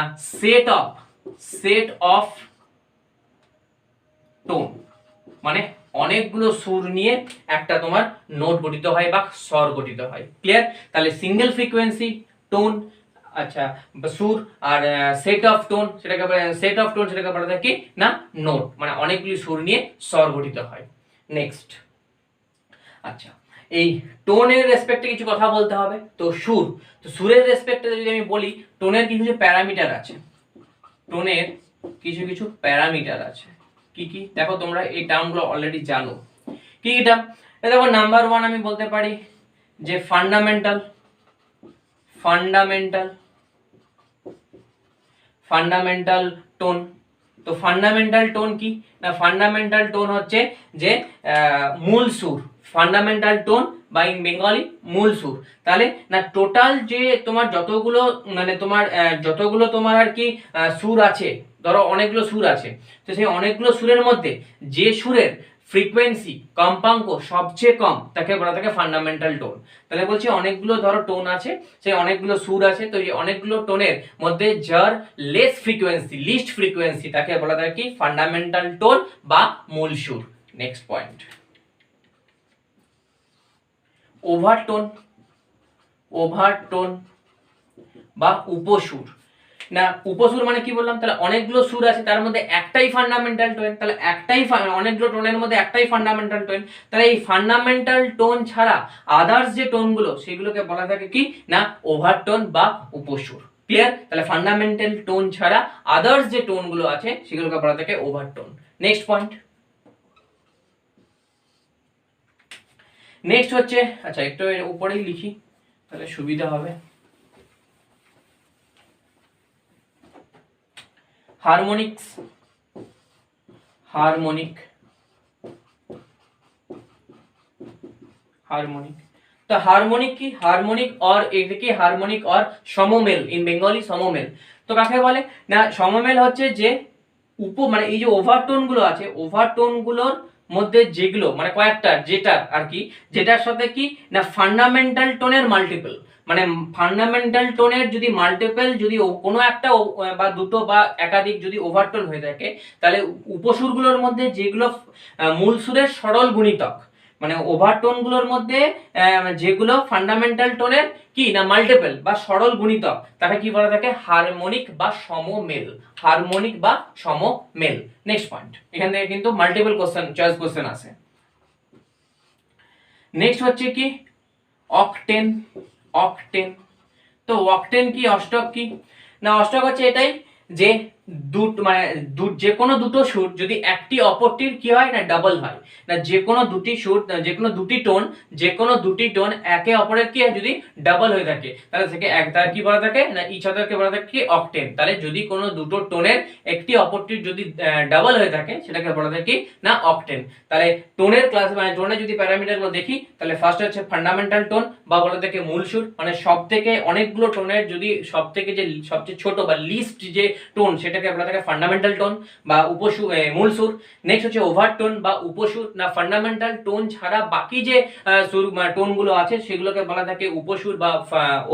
সেট অফ টোন, মানে অনেকগুলো সুর নিয়ে একটা তোমার নোট গঠিত হয় বা স্বর গঠিত হয়। ক্লিয়ার? তাহলে সিঙ্গেল ফ্রিকোয়েন্সি টোন, আচ্ছা সুর, আর সেট অফ টোন সেটাকে বলা যায় কি না নোট, মানে অনেকগুলি সুর নিয়ে স্বর গঠিত হয়। নেক্সট, আচ্ছা এই টোনের রেসপেক্টে কিছু কথা বলতে হবে। তো সুরের রেসপেক্টে যদি আমি বলি, টোনের কিছু প্যারামিটার আছে। টোনের কিছু প্যারামিটার আছে। কি কি দেখো, তোমরা এই টার্মগুলো অলরেডি জানো। কি এটা? দেখো নাম্বার 1 আমি বলতে পারি যে ফান্ডামেন্টাল টোন। তো ফান্ডামেন্টাল টোন কি না, ফান্ডামেন্টাল টোন হচ্ছে যে মূল সুর। ফান্ডামেন্টাল টোন বা ইন বেঙ্গলি মূল সুর। তাহলে না টোটাল যে তোমার যতগুলো মানে যতগুলো তোমার আর কি সুর আছে, ধরো অনেকগুলো সুর আছে, তো সেই অনেকগুলো সুরের মধ্যে যে সুরের ফ্রিকোয়েন্সি কম্পাঙ্ক সবচেয়ে কম তাকে বলা থাকে ফান্ডামেন্টাল টোন। তাহলে বলছি অনেকগুলো ধরো টোন আছে, সেই অনেকগুলো সুর আছে, তো এই অনেকগুলো টোনের মধ্যে যার লিস্ট ফ্রিকোয়েন্সি তাকে বলা থাকে কি ফান্ডামেন্টাল টোন বা মূল সুর। নেক্সট পয়েন্ট, ওভারটোন বা উপসুর। না উপসুর মানে কি বললাম, তাহলে অনেকগুলো সুর আছে তার মধ্যে একটাই ফান্ডামেন্টাল টোন, তাহলে অনেকগুলো টোনের মধ্যে একটাই ফান্ডামেন্টাল টোন, তাহলে এই ফান্ডামেন্টাল টোন ছাড়া আদার্স যে টোনগুলো সেগুলোকে বলা থাকে কি না ওভারটোন বা উপসুর। ক্লিয়ার? তাহলে ফান্ডামেন্টাল টোন ছাড়া আদার্স যে টোনগুলো আছে সেগুলোকে বলা থাকে ওভারটোন। নেক্সট পয়েন্ট, নেক্সট হচ্ছে, আচ্ছা একটু এর উপরেই লিখি তাহলে সুবিধা হবে। हार्मोनिक तो हार्मोनिक और সমমেল, ইন বেঙ্গলি সমমেল। তো কাকে বলে না, সমমেল হচ্ছে যে মানে এই যে ওভারটোন গুলো আছে, ওভারটোন গুলোর মধ্যে যেগুলো মানে কয়েকটা যেটা আর কি, যেটার সাথে কি না ফান্ডামেন্টাল টোনের মাল্টিপল, মানে ফান্ডামেন্টাল টোনের যদি মাল্টিপল যদি কোনো একটা বা দুটো বা একাধিক যদি ওভারটোন হয়ে থাকে, তাহলে উপসুরগুলোর মধ্যে যেগুলো মূল সুরের সরল গুণিতক, মানে ওভারটোন গুলোর মধ্যে যেগুলো ফান্ডামেন্টাল টোনের কি না মাল্টিপল বা সরল গুণিতক, তাকে কি বলা থাকে হারমোনিক বা সমমেল। নেক্সট পয়েন্ট, এখান থেকে কিন্তু মাল্টিপল চয়েস কোশ্চেন আছে। নেক্সট হচ্ছে কি অক্টেন। তো অক্টেন কি, অষ্টক কি না, অষ্টক হচ্ছে এটাই যে যে কোনো দুটো সুর যদি একটি অপরটির কি হয় না ডাবল হয়, না যে কোনো দুটি সুর, যে কোনো দুটি টোন একে অপরের কি যদি ডাবল হয়ে থাকে, তাহলে থেকে তার কি বলা থাকে না ইচ আদারকে বলা থাকে কি অক্টেন। তাহলে যদি কোনো দুটো টোনের একটি অপরটির যদি ডাবল হয়ে থাকে সেটাকে বলা থাকে কি না অক্টেন। তাহলে টোনের ক্লাস মানে টোনের যদি প্যারামিটার গুলো দেখি, তাহলে ফার্স্ট হচ্ছে ফান্ডামেন্টাল টোন বা বলা থাকে মূল সুর, মানে সব থেকে অনেকগুলো টোনের যদি সব থেকে যে সবচেয়ে ছোট বা লিস্ট যে টোন সেটাকে বলা থাকে ফান্ডামেন্টাল টোন বা উপসুর, মূল সুর। নেক্সট হচ্ছে ওভারটোন বা উপসুর, না ফান্ডামেন্টাল টোন ছাড়া বাকি যে সুর টোন গুলো আছে সেগুলোকে বলা থাকে উপসুর বা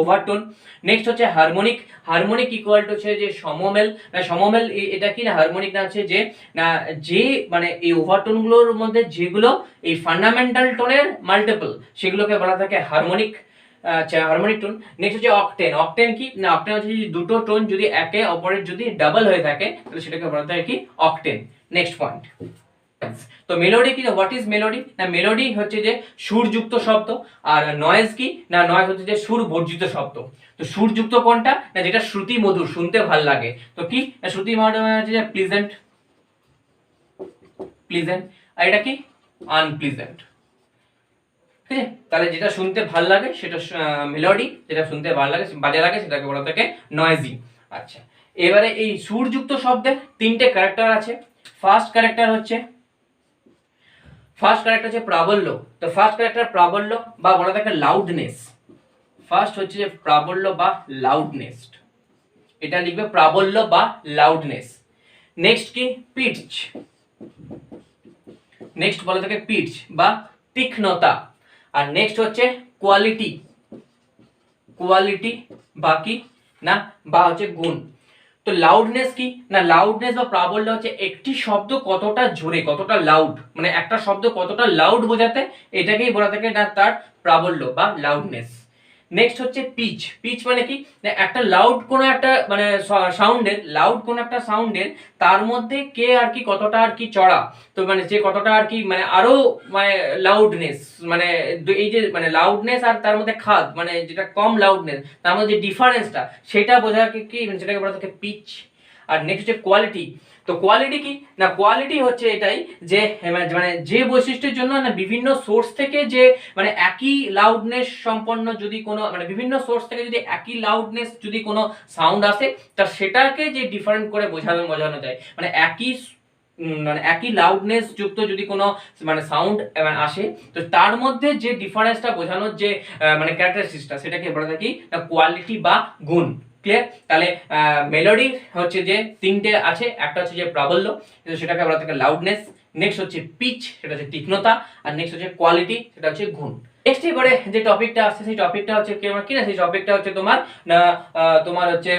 ওভারটোন। নেক্সট হচ্ছে হারমোনিক ইকুয়াল টু হচ্ছে যে সমমেল। সমমেল এটা কি না, হারমোনিক না হচ্ছে যে মানে এই ওভারটোন গুলোর মধ্যে যেগুলো এই ফান্ডামেন্টাল টোনের মাল্টিপল সেগুলোকে বলা থাকে হারমোনিক টোন। নেক্সট হচ্ছে অক্টেন কি না, অক্টেন হচ্ছে দুটো টোন যদি একে অপরের যদি ডাবল হয়ে থাকে তাহলে সেটাকে বলা হয় কি অক্টেন। নেক্সট পয়েন্ট, তো মেলোডি কি, হোয়াট ইজ মেলোডি না, মেলোডি হচ্ছে যে সুরযুক্ত শব্দ। আর নয়েজ কি না, নয়েজ হচ্ছে যে সুর বর্জিত শব্দ। তো সুরযুক্ত কোনটা না, যেটা শ্রুতি মধুর, শুনতে ভাল লাগে। তো কি শ্রুতি মধুর হচ্ছে যে প্লিজেন্ট, আর এটা কি আনপ্লিজেন্ট। ঠিক আছে, তাহলে যেটা শুনতে ভাল লাগে সেটা মেলোডি, যেটা শুনতে ভালো লাগে বাজে লাগে সেটাকে বলা থাকে নয়েজি। আচ্ছা, এবারে এই সুরযুক্ত শব্দের তিনটে ক্যারেক্টার আছে। ফার্স্ট ফার্স্ট ক্যারেক্টার হচ্ছে প্রাবল্য। তো ফার্স্ট ক্যারেক্টার প্রাবল্য বা বলা থাকে লাউডনেস। ফার্স্ট হচ্ছে যে প্রাবল্য বা লাউডনেস, এটা লিখবে প্রাবল্য বা লাউডনেস। নেক্সট কি পিচ, নেক্সট বলা থাকে পিচ বা তীক্ষ্ণতা। আর নেক্সট হচ্ছে কোয়ালিটি, কোয়ালিটি বা কি না বা হচ্ছে গুণ। তো লাউডনেস কি না, লাউডনেস বা প্রাবল্য হচ্ছে একটি শব্দ কতটা জোরে, কতটা লাউড, মানে একটা শব্দ কতটা লাউড বোঝাতে এটাকেই বলা থাকে না তার প্রাবল্য বা লাউডনেস। নেক্সট হচ্ছে পিচ, পিচ মানে কি না একটা লাউড কোনো একটা মানে সাউন্ডের, লাউড কোনো একটা সাউন্ডের তার মধ্যে কে আর কি কতটা আর কি চড়া, তো মানে যে কতটা আর কি মানে আরো মানে লাউডনেস, মানে এই যে মানে লাউডনেস আর তার মধ্যে খাদ মানে যেটা কম লাউডনেস তার মধ্যে যে ডিফারেন্সটা সেটা বোঝাকে কি মানে সেটাকে বলা থাকে পিচ। আর নেক্সট হচ্ছে কোয়ালিটি। তো কোয়ালিটি কি না, কোয়ালিটি হচ্ছে এটাই যে মানে যে বৈশিষ্ট্যের জন্য না বিভিন্ন সোর্স থেকে যে মানে একই লাউডনেস সম্পন্ন যদি কোনো মানে বিভিন্ন সোর্স থেকে যদি একই লাউডনেস যদি কোনো সাউন্ড আসে তা সেটাকে যে ডিফারেন্ট করে বোঝানো যায়, মানে একই মানে একই লাউডনেস যুক্ত যদি কোনো মানে সাউন্ড আসে তো তার মধ্যে যে ডিফারেন্সটা বোঝানোর যে মানে ক্যারেক্টারিস্টিক্সটা সেটাকে বলা থাকি কোয়ালিটি বা গুণ। ক্লিয়ার? তাহলে মেলোডি হচ্ছে যে তিনটে আছে, একটা হচ্ছে যে প্রাবল্য সেটাকে বলা থাকে লাউডনেস, নেক্সট হচ্ছে পিচ সেটা হচ্ছে তীক্ষ্ণতা, আর নেক্সট হচ্ছে কোয়ালিটি সেটা হচ্ছে গুণ। নেক্সট এবারে যে টপিকটা আসছে সেই টপিকটা হচ্ছে কি না, সেই টপিকটা হচ্ছে তোমার তোমার হচ্ছে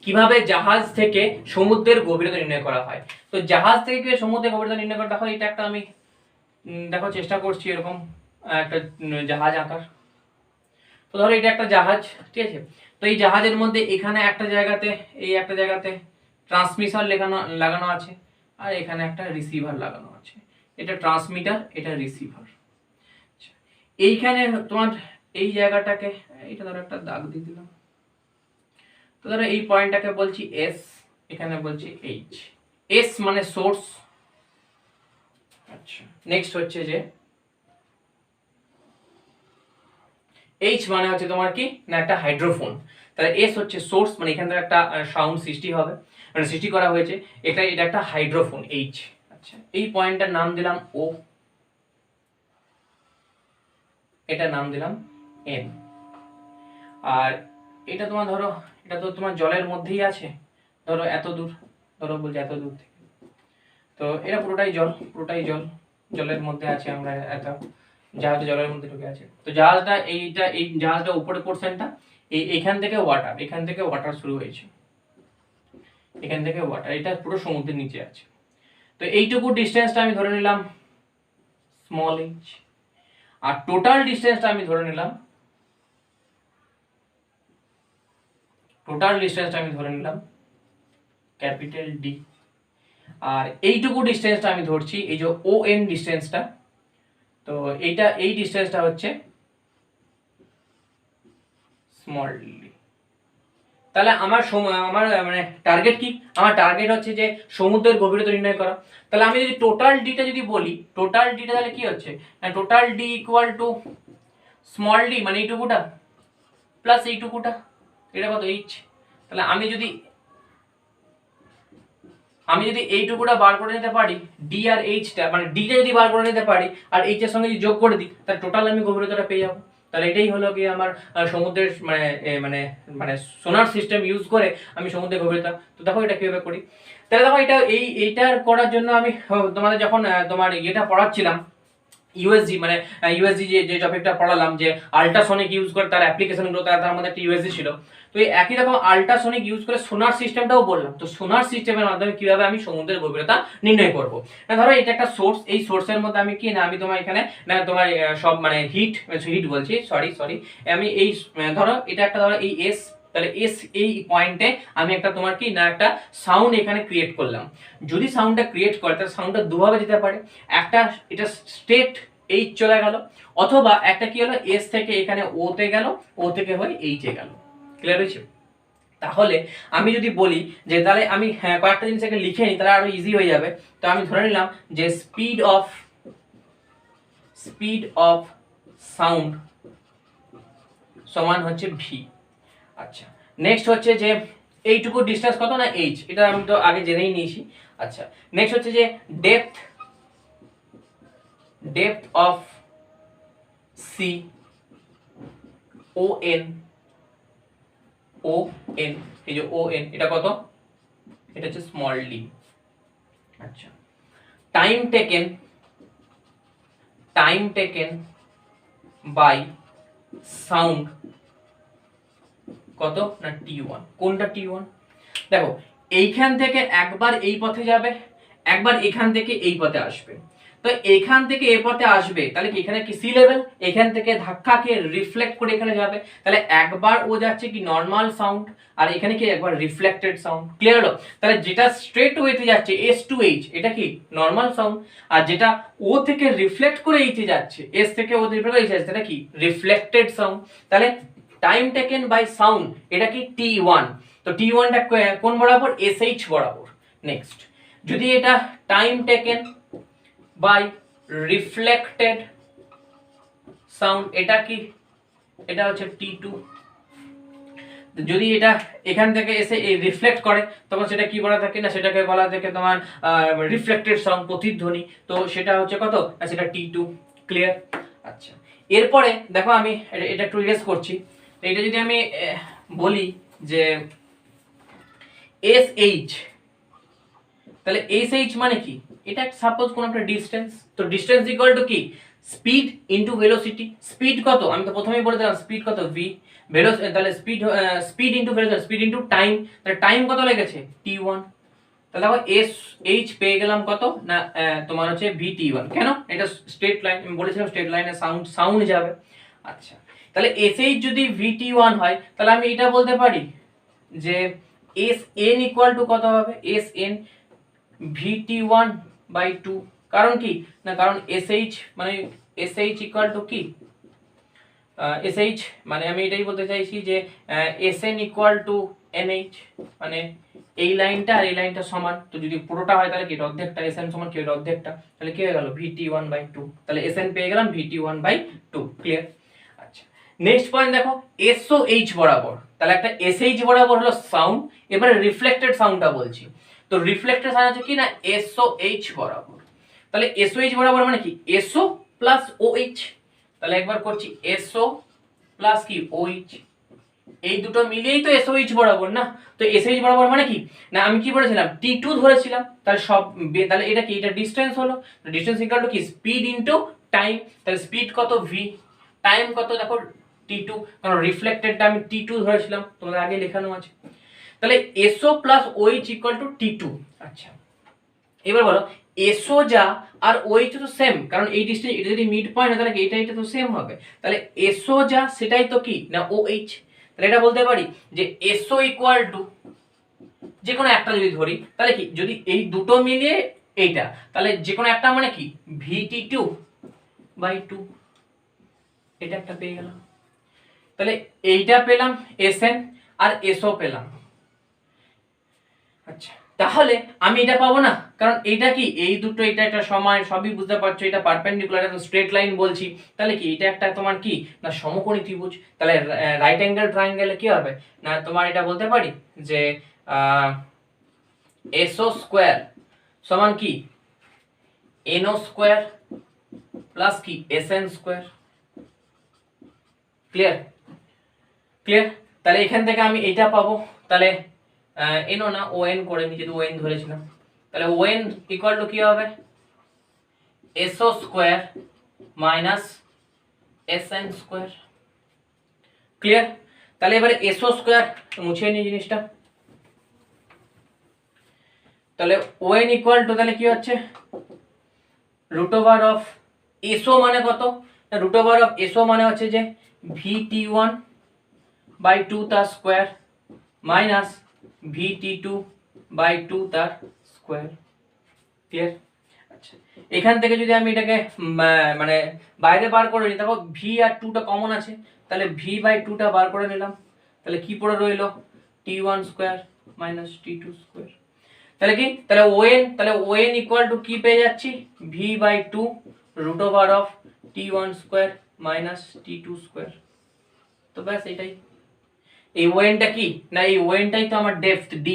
কিভাবে জাহাজ থেকে সমুদ্রের গভীরতা নির্ণয় করা হয়। তো জাহাজ থেকে কিভাবে সমুদ্রের গভীরতা নির্ণয় করা হয়, এটা একটা আমি দেখো চেষ্টা করছি এরকম একটা জাহাজ আঁকার। তো ধরো এটা একটা জাহাজ, ঠিক আছে। তো এই জাহাজের মধ্যে এখানে একটা জায়গাতে এই একটা জায়গাতে ট্রান্সমিটার লাগানো আছে, আর এখানে একটা রিসিভার লাগানো আছে। এটা ট্রান্সমিটার, এটা রিসিভার। এইখানে তোমার এই জায়গাটাকে এটা ধরো একটা দাগ দিয়ে দিলাম। তো ধরো এই পয়েন্টটাকে বলছি এস, এখানে বলছি এইচ। এস মানে সোর্স, আচ্ছা। নেক্সট হচ্ছে যে এইচ মানে হচ্ছে তোমার কি না একটা হাইড্রোফোন। তাহলে এস হচ্ছে সোর্স, মানে এখান থেকে একটা সাউন্ড সৃষ্টি হবে, মানে সৃষ্টি করা হয়েছে, এটা একটা হাইড্রোফোন এইচ। আচ্ছা, এই পয়েন্টটার নাম দিলাম ও, এটা নাম দিলাম এন। আর এটা তোমার ধরো এটা তো তোমার জলের মধ্যেই আছে, ধরো এত দূর, ধরো বলছে এত দূর থেকে, তো এটা পুরোটাই জল, পুরোটাই জল, জলের মধ্যে আছে, আমরা এত জাহাজটা জলের মধ্যে ঢুকে আছে। তো জাহাজটা এই জাহাজটা উপরে পোর্শনটা এখান থেকে ওয়াটার, এখান থেকে ওয়াটার শুরু হয়েছে, এখান থেকে ওয়াটার, এটা পুরো সমুদ্রের নিচে আছে। তো এইটুকু ডিস্টেন্সটা আমি ধরে নিলাম স্মল এইচ, আর টোটাল ডিস্টেন্সটা আমি ধরে নিলাম ক্যাপিটাল ডি। আর এইটুকু ডিস্টেন্সটা আমি ধরছি এই যে ও এন ডিস্টেন্সটা, তো এই ডিস্টেন্সটা হচ্ছে স্মল ডি। তাহলে আমার মানে টার্গেট কি, আমার টার্গেট হচ্ছে যে সমুদ্রের গভীরতা নির্ণয় করা। তাহলে আমি যদি টোটাল ডিটা যদি বলি, টোটাল ডিটা তাহলে কি হচ্ছে না, total D equal to small D মানে এইটুকুটা প্লাস এইটুকুটা, এটা কত এইচ। তাহলে আমি যদি এইটুকুটা বার করে নিতে পারি, ডি আর এইচটা মানে ডিটা যদি বার করে নিতে পারি আর এইচ এর সঙ্গে যদি যোগ করে দিই তাহলে টোটাল আমি গভীরতাটা পেয়ে যাবো। তাহলে এটাই হলো কি আমার সমুদ্রের মানে মানে মানে সোনার সিস্টেম ইউজ করে আমি সমুদ্রের গভীরতা। তো দেখো এটা কিভাবে করি, তাহলে দেখো এটা এইটার করার জন্য আমি তোমাদের যখন তোমার ইয়েটা পড়াচ্ছিলাম ইউএসজি মানে ইউএসজি যে টপিকটা পড়ালাম যে আল্ট্রাসনিক ইউজ করে তার অ্যাপ্লিকেশনগুলো, তার মধ্যে একটা ইউএসজি ছিল। তো এই একই রকম আল্ট্রাসনিক ইউজ করে সোনার সিস্টেমটাও বললাম। তো সোনার সিস্টেমের মাধ্যমে কিভাবে আমি সমুদ্রের গভীরতা নির্ণয় করব, না ধরো এটা একটা সোর্স, এই সোর্সের মধ্যে আমি কি না আমি তোমার এখানে না তোমার সব মানে হিট বলছি, সরি আমি এই ধরো এটা একটা ধরো এই এস, তাহলে এস এই পয়েন্টে আমি একটা তোমার কি না একটা সাউন্ড এখানে ক্রিয়েট করলাম। যদি সাউন্ডটা ক্রিয়েট করে তাহলে সাউন্ডটা দুভাবে যেতে পারে, একটা এটা স্ট্রেট এইচ চলে গেল, অথবা একটা কি হলো এস থেকে এখানে ও তে গেল, ও থেকে হয়ে এইচ এ গেল। ক্লিয়ার হয়েছে? তাহলে আমি যদি বলি যে তাহলে আমি কয়েকটা জিনিস এখানে লিখে নিই তাহলে আরো ইজি হয়ে যাবে। তো আমি ধরে নিলাম যে স্পিড অফ সাউন্ড সমান হচ্ছে ভি। আচ্ছা, নেক্সট হচ্ছে যে এইটুকু ডিসটেন্স কত না এইচ, এটা আমি তো আগে জেনেই নিয়েছি। আচ্ছা, নেক্সট হচ্ছে যে depth depth of sea O N, O N, এই যে ও এন, এটা কত? এটা হচ্ছে স্মল ডি। আচ্ছা, টাইম টেকেন বাই সাউন্ড কত না T1। কোনটা T1? দেখো এইখান থেকে একবার এই পথে যাবে, একবার এখান থেকে এই পথে আসবে। তো এখান থেকে এই পথে আসবে, তাহলে কি এখানে কি সি লেভেল, এখান থেকে ধাক্কা খেয়ে রিফ্লেক্ট করে এখানে যাবে, তাহলে একবার ও যাচ্ছে কি নর্মাল সাউন্ড, আর এখানে কি একবার রিফ্লেক্টেড সাউন্ড। ক্লিয়ার হলো? তাহলে যেটা স্ট্রেট ওয়েতে যাচ্ছে এস টু এইচ, এটা কি নর্মাল সাউন্ড, আর যেটা ও থেকে রিফ্লেক্ট করে এইচে যাচ্ছে, এস থেকে ও রিফ্লেক্ট করে এইচে যাচ্ছে, এটা কি রিফ্লেক্টেড সাউন্ড। তাহলে টাইম টেকেন বাই সাউন্ড এটা কি T1। তো T1 টা কোন বরাবর? SH বরাবর। নেক্সট, যদি এটা time taken by reflected sound, এটা কি? এটা হচ্ছে T2। যদি এটা এখান থেকে এসে এই রিফ্লেক্ট করে তখন সেটা কি বলা থাকে না, সেটাকে বলা থাকে তোমার রিফ্লেক্টেড সাউন্ড, প্রতিধ্বনি। তো সেটা হচ্ছে কত না, সেটা T2। ক্লিয়ার? আচ্ছা, এরপরে দেখো আমি এটা একটু ইরেজ করছি। এটা যদি আমি বলি যে SH, তাহলে SH মানে কি? এটা সাপোজ কোন একটা ডিসটেন্স, তো ডিসটেন্স ইকুয়াল টু কি স্পিড ইনটু ভেলোসিটি। স্পিড কত? আমি তো প্রথমেই বলে দিলাম স্পিড কত v, ভেলোসিটি তাহলে speed into velocity, speed into time, তাহলে টাইম কত লেগেছে T1। তাহলে দেখো SH পেয়ে গেলাম কত না তোমার হচ্ছে VT1। কেন? এটা স্ট্রেট লাইন, আমি বলেছিলাম স্ট্রেট লাইনে সাউন্ড যাবে। আচ্ছা, তাহলে SH যদি VT1 হয় তাহলে আমি এটা বলতে পারি যে SN ইকুয়াল টু কত হবে? SN VT1 by 2। কারণ কি না, কারণ SH মানে SH ইকুয়াল টু কি SH মানে আমি এটাই বলতে চাইছি যে SN ইকুয়াল টু NH, মানে এই লাইনটা আর এই লাইনটা সমান। তো যদি পুরোটা হয় তাহলে কি অর্ধেকটা, SN সমান কি অর্ধেকটা, তাহলে কি হয়ে গেল VT1 বাই 2। তাহলে SN পেয়ে গেলাম VT1 বাই 2। ক্লিয়ার? আচ্ছা, নেক্সট পয়েন্ট দেখো SOH বরাবর, তাহলে একটা SH বরাবর হলো সাউন্ড। এবারে রিফ্লেক্টেড সাউন্ডটা বলছি। তো রিফ্লেক্টেড সাউন্ড আছে কি না SOH বরাবর। তাহলে SOH বরাবর মানে কি SO প্লাস OH। তাহলে একবার করছি SO প্লাস কি OH, এই দুটো মিলিয়েই তো SOH বরাবর না। তো SOH বরাবর মানে কি না, আমি কি বলেছিলাম T2 ধরেছিলাম, তাহলে সব তাহলে এটা কি, এটা ডিসটেন্স হলো। ডিসটেন্স ইকুয়াল টু কি স্পিড ইনটু টাইম। তাহলে স্পিড কত v, টাইম কত দেখো T2, কারণ রিফ্লেক্টেডটা আমি T2 ধরেছিলাম, তোমাদের আগে লেখানো আছে। তাহলে SO plus OH equal to T2। আচ্ছা, এবার বলো SO যা আর OH তো সেম, কারণ এই ডিসটেন্স এটা যদি মিড পয়েন্ট হয় তাহলে এটা তো সেম হবে। তাহলে SO যা সেটাই তো কি না OH। তাহলে এটা বলতে পারি যে SO ইকুয়াল টু যে কোনো একটা যদি ধরি, তাহলে কি যদি এই দুটো মিলিয়ে এইটা, তাহলে যে কোনো একটা মানে কি VT2 বাই 2, এটা একটা পেয়ে গেলাম। তাহলে এইটা পেলাম SN আর SO পেলাম। আচ্ছা, তাহলে আমি এটা পাবো না, কারণ এটা কি এই দুটো এটা একটা সমান, সবই বুঝতে পারছো এটা পারপেন্ডিকুলার, এটা স্ট্রেট লাইন বলছি। তাহলে কি এটা একটা তোমার কি না সমকোণী ত্রিভুজ। তাহলে রাইট অ্যাঙ্গেল ট্রায়াঙ্গেলে কি হবে না, তোমার এটা বলতে পারি যে SO স্কয়ার সমান কি NO স্কয়ার প্লাস কি SN স্কয়ার। ক্লিয়ার? ক্লিয়ার? তাহলে এখান থেকে আমি এটা পাবো। তাহলে NO না ON করে নি, যেহেতু ON ধরেছিলাম। তাহলে ON ইকুয়াল টু কি হবে SO square minus SN square. Clear? তাহলে এবারে SO স্কয়ার মুছে নিই জিনিসটা। তাহলে ON ইকুয়াল টু তাহলে কি হচ্ছে রুট ওভার অফ SO মানে কত, রুট ওভার অফ SO মানে হচ্ছে যে VT1 বাই 2 তার স্কয়ার মাইনাস VT2 বাই 2 তার স্কয়ার। ক্লিয়ার? আচ্ছা, এখান থেকে যদি আমি এটাকে মানে বাইরে বার করে নিই, দেখো v আর 2 টা কমন আছে, তাহলে v বাই 2 টা বার করে নিলাম। তাহলে কি পড়ে রইলো T1 square minus T2 square. তাহলে কি তাহলে ON ইকুয়াল টু কি পেয়ে যাচ্ছি v by 2 root over of T1 square minus T2 square. তো ব্যাস এটাই। এই ON টা কি না, এই ON টাই তো আমার ডেপথ D।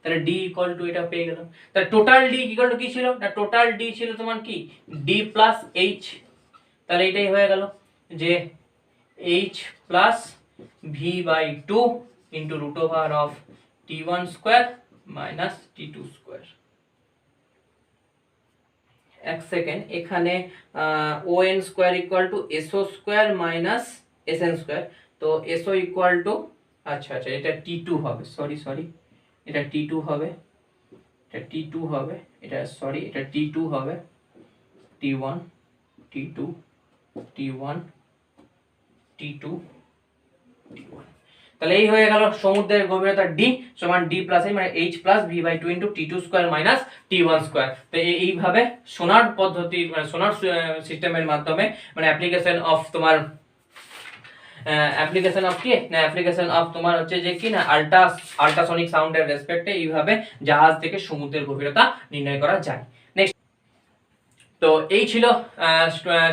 তাহলে ডি ইকুয়াল টু এটা পেয়ে গেলাম। তাহলে টোটাল ডি ইকুয়াল টু কি ছিল না, টোটাল ডি ছিল তোমার কি ডি প্লাস এইচ। তাহলে এটাই হয়ে গেল যে H plus V by two into root over of T one square minus T two square. এক সেকেন্ড, এখানে O N square equal to SO square minus S N square. তো SO equal to, আচ্ছা আচ্ছা এটা T two হবে, sorry sorry এটা T two হবে, এটা টি টু হবে, এটা সরি এটা টি টু হবে, T one T two T one T two T one. তাহলে এই হয়ে গেল সমুদ্রের গভীরতা ডি সমান ডি প্লাস এই মানে H plus V by two into T two square minus T one square. তো এইভাবে সোনার পদ্ধতি মানে সোনার সিস্টেমের মাধ্যমে মানে অ্যাপ্লিকেশন অফ তোমার অ্যাপ্লিকেশন অফ কি না অ্যাপ্লিকেশন অফ তোমার হচ্ছে যে কি না আল্ট্রাসনিক সাউন্ডের রেসপেক্টে এইভাবে জাহাজ থেকে সমুদ্রের গভীরতা নির্ণয় করা যায়। নেক্সট, তো এই ছিল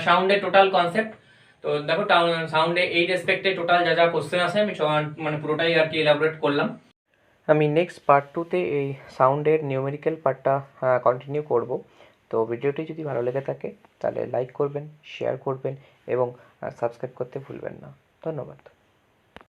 সাউন্ডের টোটাল কনসেপ্ট। তো দেখো সাউন্ডে এই রেসপেক্টে টোটাল যা যা কোশ্চেন আছে আমি মানে পুরোটাই আর কি এলাবোরেট করলাম। আমি নেক্সট পার্ট 2তে এই সাউন্ডের নিউমেরিক্যাল পার্টটা কন্টিনিউ করব। তো ভিডিওটি যদি ভালো লেগে থাকে তাহলে লাইক করবেন, শেয়ার করবেন এবং সাবস্ক্রাইব করতে ভুলবেন না। ধন্যবাদ।